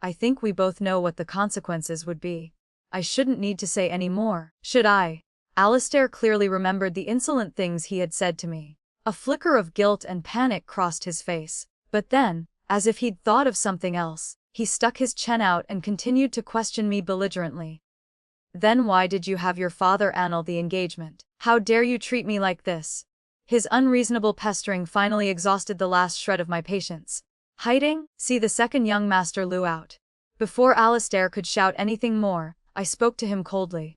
I think we both know what the consequences would be. I shouldn't need to say any more, should I? Alistair clearly remembered the insolent things he had said to me. A flicker of guilt and panic crossed his face, but then, as if he'd thought of something else, he stuck his chin out and continued to question me belligerently. Then why did you have your father annul the engagement? How dare you treat me like this? His unreasonable pestering finally exhausted the last shred of my patience. Hiding? See the second young Master Lu out. Before Alistair could shout anything more, I spoke to him coldly.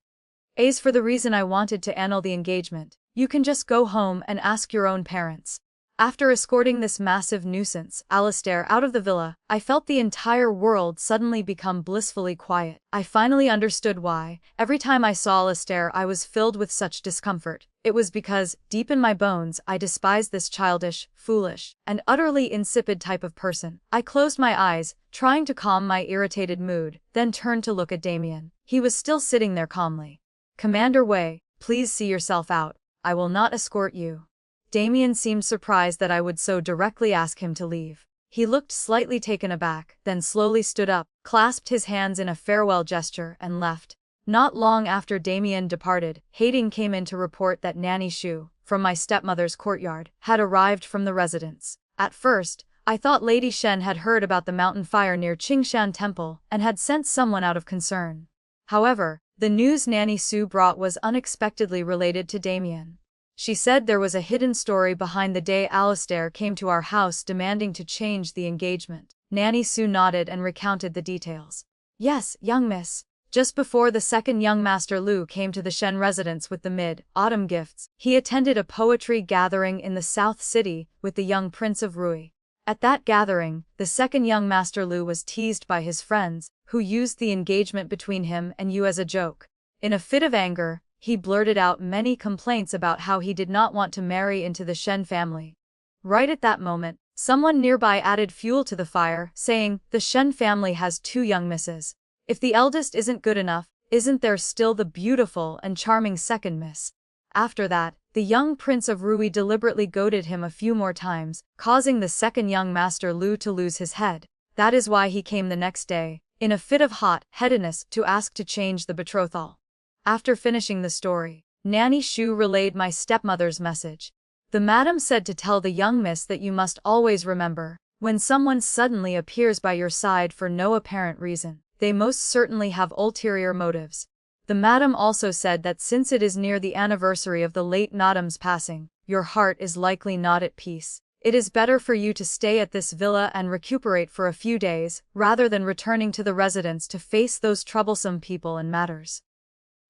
As for the reason I wanted to annul the engagement, you can just go home and ask your own parents. After escorting this massive nuisance, Alistair, out of the villa, I felt the entire world suddenly become blissfully quiet. I finally understood why, every time I saw Alistair I was filled with such discomfort. It was because, deep in my bones, I despised this childish, foolish, and utterly insipid type of person. I closed my eyes, trying to calm my irritated mood, then turned to look at Damien. He was still sitting there calmly. Commander Wei, please see yourself out. I will not escort you. Damien seemed surprised that I would so directly ask him to leave. He looked slightly taken aback, then slowly stood up, clasped his hands in a farewell gesture, and left. Not long after Damien departed, Hating came in to report that Nanny Shu, from my stepmother's courtyard, had arrived from the residence. At first, I thought Lady Shen had heard about the mountain fire near Qingshan Temple and had sent someone out of concern. However, the news Nanny Sue brought was unexpectedly related to Damien. She said there was a hidden story behind the day Alistair came to our house demanding to change the engagement. Nanny Sue nodded and recounted the details. Yes, young miss. Just before the second young Master Lu came to the Shen residence with the mid-autumn gifts, he attended a poetry gathering in the South City with the young Prince of Rui. At that gathering, the second young Master Lu was teased by his friends, who used the engagement between him and you as a joke. In a fit of anger, he blurted out many complaints about how he did not want to marry into the Shen family. Right at that moment, someone nearby added fuel to the fire, saying, "The Shen family has 2 young misses. If the eldest isn't good enough, isn't there still the beautiful and charming second miss?" After that, the young prince of Rui deliberately goaded him a few more times, causing the second young master Lu to lose his head. That is why he came the next day, in a fit of hot-headedness, to ask to change the betrothal. After finishing the story, Nanny Shu relayed my stepmother's message. The madam said to tell the young miss that you must always remember, when someone suddenly appears by your side for no apparent reason, they most certainly have ulterior motives. The madam also said that since it is near the anniversary of the late Nadam's passing, your heart is likely not at peace. It is better for you to stay at this villa and recuperate for a few days, rather than returning to the residence to face those troublesome people and matters.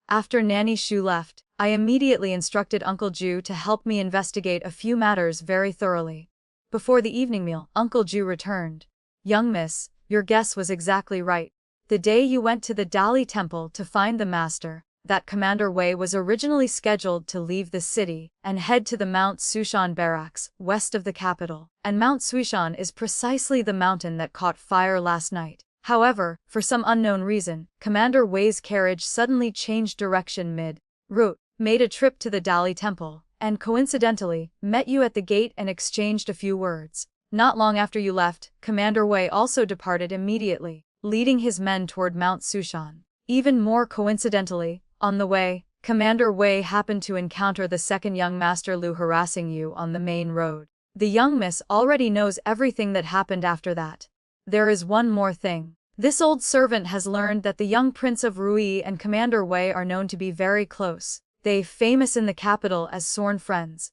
After Nanny Shu left, I immediately instructed Uncle Ju to help me investigate a few matters very thoroughly. Before the evening meal, Uncle Ju returned. "Young miss, your guess was exactly right. The day you went to the Dali temple to find the master, that Commander Wei was originally scheduled to leave the city and head to the Mount Sushan barracks, west of the capital, and Mount Sushan is precisely the mountain that caught fire last night. However, for some unknown reason, Commander Wei's carriage suddenly changed direction mid-route, made a trip to the Dali temple, and coincidentally, met you at the gate and exchanged a few words. Not long after you left, Commander Wei also departed immediately, leading his men toward Mount Sushan. Even more coincidentally, on the way, Commander Wei happened to encounter the second young master Lu harassing you on the main road. The young miss already knows everything that happened after that. There is one more thing. This old servant has learned that the young Prince of Rui and Commander Wei are known to be very close, they famous in the capital as sworn friends.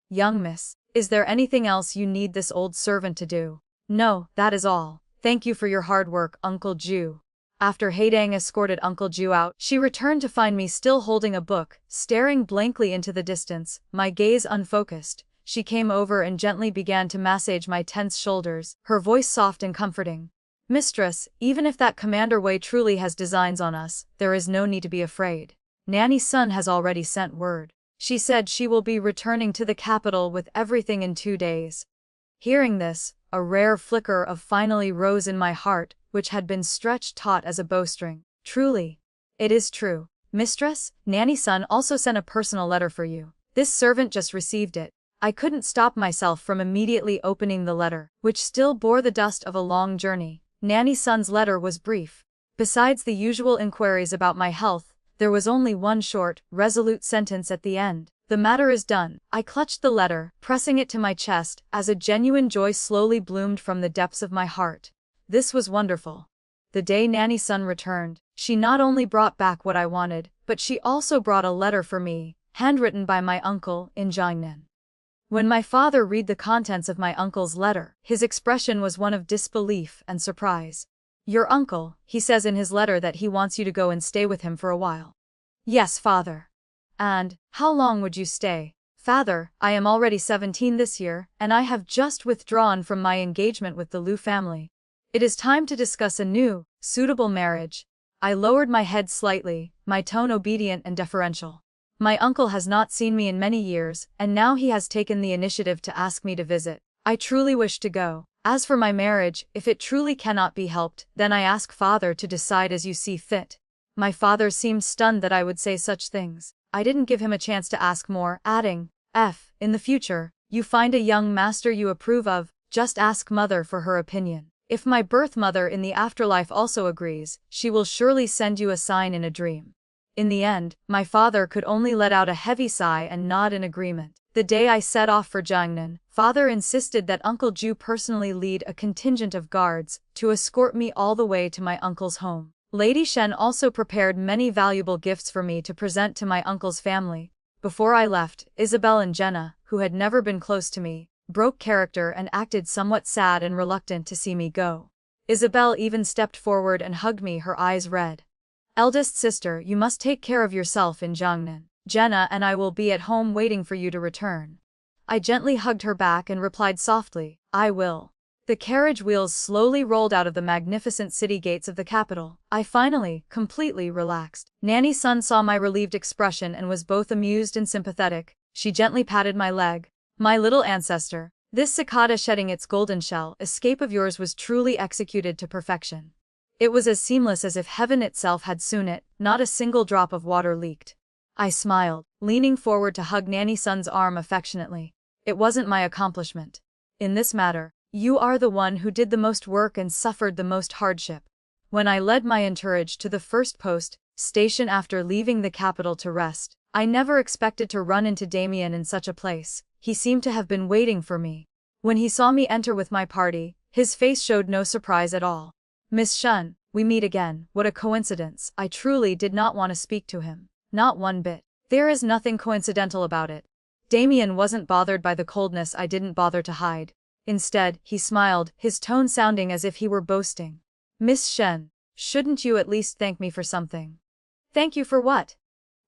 Young miss, is there anything else you need this old servant to do? No, that is all. Thank you for your hard work, Uncle Ju. After Haidang escorted Uncle Ju out, she returned to find me still holding a book, staring blankly into the distance, my gaze unfocused. She came over and gently began to massage my tense shoulders, her voice soft and comforting. "Mistress, even if that Commander Wei truly has designs on us, there is no need to be afraid. Nanny's son has already sent word. She said she will be returning to the capital with everything in 2 days." Hearing this, a rare flicker of finally rose in my heart, which had been stretched taut as a bowstring. Truly. It is true. Mistress, Nanny's son also sent a personal letter for you. This servant just received it. I couldn't stop myself from immediately opening the letter, which still bore the dust of a long journey. Nanny's son's letter was brief. Besides the usual inquiries about my health, there was only one short, resolute sentence at the end. "The matter is done." I clutched the letter, pressing it to my chest, as a genuine joy slowly bloomed from the depths of my heart. This was wonderful. The day Nanny's son returned, she not only brought back what I wanted, but she also brought a letter for me, handwritten by my uncle in Jiangnan. When my father read the contents of my uncle's letter, his expression was one of disbelief and surprise. "Your uncle, he says in his letter that he wants you to go and stay with him for a while." "Yes, father." "And, how long would you stay?" "Father, I am already 17 this year, and I have just withdrawn from my engagement with the Lu family. It is time to discuss a new, suitable marriage." I lowered my head slightly, my tone obedient and deferential. My uncle has not seen me in many years, and now he has taken the initiative to ask me to visit. I truly wish to go. As for my marriage, if it truly cannot be helped, then I ask father to decide as you see fit. My father seemed stunned that I would say such things. I didn't give him a chance to ask more, adding, "In the future, you find a young master you approve of, just ask mother for her opinion. If my birth mother in the afterlife also agrees, she will surely send you a sign in a dream." In the end, my father could only let out a heavy sigh and nod in agreement. The day I set off for Jiangnan, father insisted that Uncle Ju personally lead a contingent of guards to escort me all the way to my uncle's home. Lady Shen also prepared many valuable gifts for me to present to my uncle's family. Before I left, Isabel and Jenna, who had never been close to me, broke character and acted somewhat sad and reluctant to see me go. Isabel even stepped forward and hugged me, her eyes red. "Eldest sister, you must take care of yourself in Jiangnan. Jenna and I will be at home waiting for you to return." I gently hugged her back and replied softly, "I will." The carriage wheels slowly rolled out of the magnificent city gates of the capital. I finally, completely relaxed. Nanny-san saw my relieved expression and was both amused and sympathetic. She gently patted my leg. My little ancestor, this cicada shedding its golden shell, escape of yours was truly executed to perfection. It was as seamless as if heaven itself had sewn it, not a single drop of water leaked. I smiled, leaning forward to hug Nanny-san's arm affectionately. It wasn't my accomplishment. In this matter, you are the one who did the most work and suffered the most hardship. When I led my entourage to the first post station after leaving the capital to rest, I never expected to run into Damien in such a place. He seemed to have been waiting for me. When he saw me enter with my party, his face showed no surprise at all. Miss Shun, we meet again, what a coincidence. I truly did not want to speak to him. Not one bit. There is nothing coincidental about it. Damien wasn't bothered by the coldness I didn't bother to hide. Instead, he smiled, his tone sounding as if he were boasting. Miss Shen, shouldn't you at least thank me for something? Thank you for what?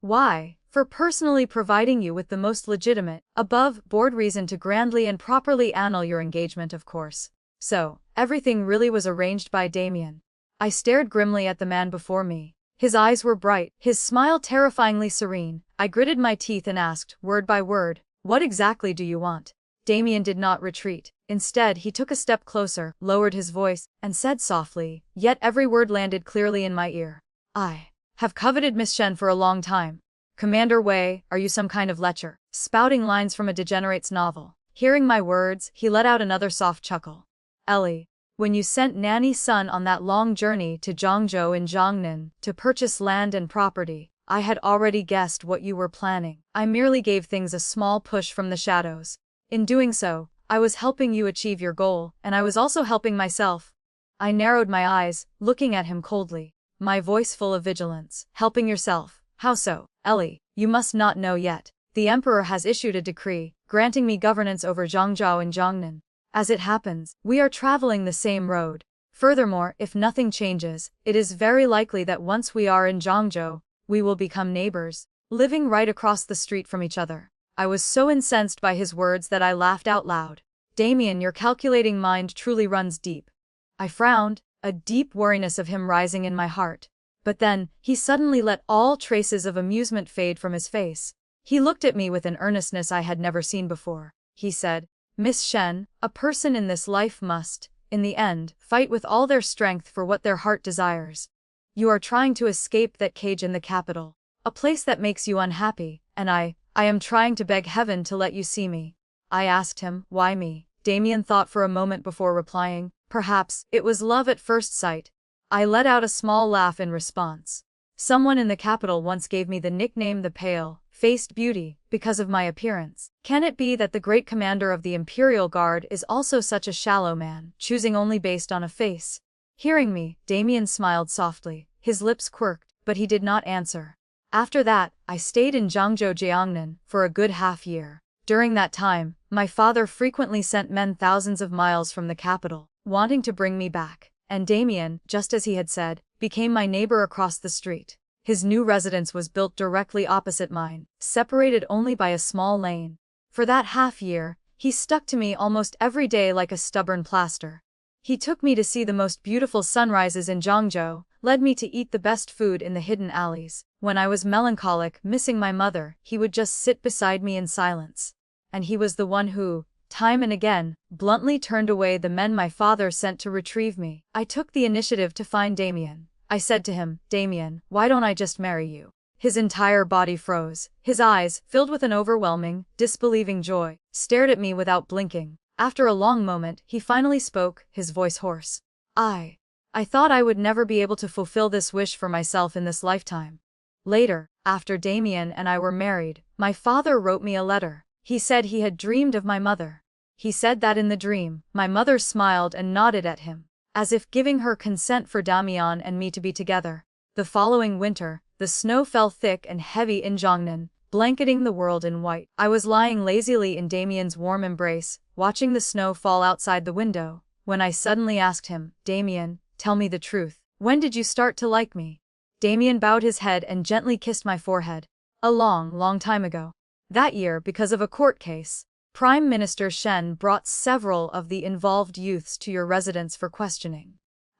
Why, for personally providing you with the most legitimate, above-board reason to grandly and properly annul your engagement, of course. So, everything really was arranged by Damien. I stared grimly at the man before me. His eyes were bright, his smile terrifyingly serene. I gritted my teeth and asked, word by word, what exactly do you want? Damien did not retreat. Instead, he took a step closer, lowered his voice, and said softly, yet every word landed clearly in my ear. I have coveted Miss Shen for a long time. Commander Wei, are you some kind of lecher? Spouting lines from a degenerate's novel. Hearing my words, he let out another soft chuckle. Ellie, when you sent Nanny-san on that long journey to Zhangzhou in Jiangnan to purchase land and property, I had already guessed what you were planning. I merely gave things a small push from the shadows. In doing so, I was helping you achieve your goal, and I was also helping myself. I narrowed my eyes, looking at him coldly, my voice full of vigilance. Helping yourself? How so? Ellie, you must not know yet. The Emperor has issued a decree, granting me governance over Zhangzhou and Jiangnan. As it happens, we are traveling the same road. Furthermore, if nothing changes, it is very likely that once we are in Zhangzhou, we will become neighbors, living right across the street from each other. I was so incensed by his words that I laughed out loud. Damien, your calculating mind truly runs deep. I frowned, a deep worriness of him rising in my heart. But then, he suddenly let all traces of amusement fade from his face. He looked at me with an earnestness I had never seen before. He said, Miss Shen, a person in this life must, in the end, fight with all their strength for what their heart desires. You are trying to escape that cage in the capital, a place that makes you unhappy, and I am trying to beg heaven to let you see me. I asked him, why me? Damien thought for a moment before replying, perhaps it was love at first sight. I let out a small laugh in response. Someone in the capital once gave me the nickname the pale-faced beauty, because of my appearance. Can it be that the great commander of the Imperial Guard is also such a shallow man, choosing only based on a face? Hearing me, Damien smiled softly, his lips quirked, but he did not answer. After that, I stayed in Zhangzhou Jiangnan for a good half-year. During that time, my father frequently sent men thousands of miles from the capital, wanting to bring me back. And Damien, just as he had said, became my neighbor across the street. His new residence was built directly opposite mine, separated only by a small lane. For that half-year, he stuck to me almost every day like a stubborn plaster. He took me to see the most beautiful sunrises in Zhangzhou, led me to eat the best food in the hidden alleys. When I was melancholic, missing my mother, he would just sit beside me in silence. And he was the one who, time and again, bluntly turned away the men my father sent to retrieve me. I took the initiative to find Damien. I said to him, Damien, why don't I just marry you? His entire body froze. His eyes, filled with an overwhelming, disbelieving joy, stared at me without blinking. After a long moment, he finally spoke, his voice hoarse. I thought I would never be able to fulfill this wish for myself in this lifetime. Later, after Damien and I were married, my father wrote me a letter. He said he had dreamed of my mother. He said that in the dream, my mother smiled and nodded at him, as if giving her consent for Damian and me to be together. The following winter, the snow fell thick and heavy in Jiangnan, blanketing the world in white. I was lying lazily in Damien's warm embrace, watching the snow fall outside the window, when I suddenly asked him, Damien, tell me the truth. When did you start to like me? Damien bowed his head and gently kissed my forehead. A long, long time ago. That year, because of a court case. Prime Minister Shen brought several of the involved youths to your residence for questioning.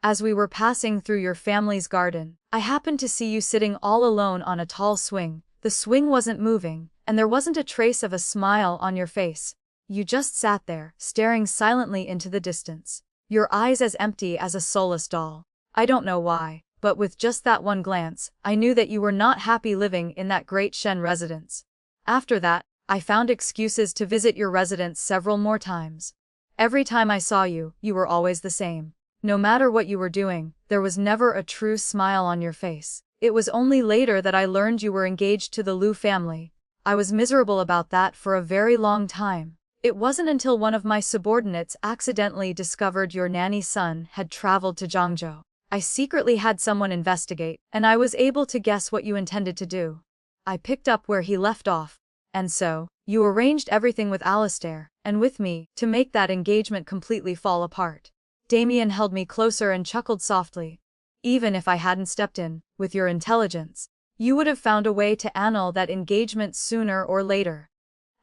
As we were passing through your family's garden, I happened to see you sitting all alone on a tall swing. The swing wasn't moving, and there wasn't a trace of a smile on your face. You just sat there, staring silently into the distance, your eyes as empty as a soulless doll. I don't know why, but with just that one glance, I knew that you were not happy living in that great Shen residence. After that, I found excuses to visit your residence several more times. Every time I saw you, you were always the same. No matter what you were doing, there was never a true smile on your face. It was only later that I learned you were engaged to the Liu family. I was miserable about that for a very long time. It wasn't until one of my subordinates accidentally discovered your nanny's son had traveled to Zhangzhou. I secretly had someone investigate, and I was able to guess what you intended to do. I picked up where he left off. And so, you arranged everything with Alistair, and with me, to make that engagement completely fall apart. Damien held me closer and chuckled softly. Even if I hadn't stepped in, with your intelligence, you would have found a way to annul that engagement sooner or later.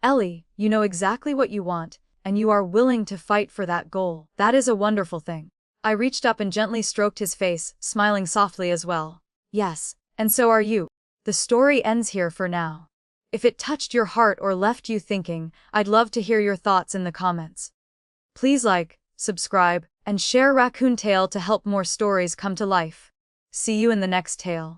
Ellie, you know exactly what you want, and you are willing to fight for that goal. That is a wonderful thing. I reached up and gently stroked his face, smiling softly as well. Yes, and so are you. The story ends here for now. If it touched your heart or left you thinking, I'd love to hear your thoughts in the comments. Please like, subscribe, and share Raccoon Tale to help more stories come to life. See you in the next tale.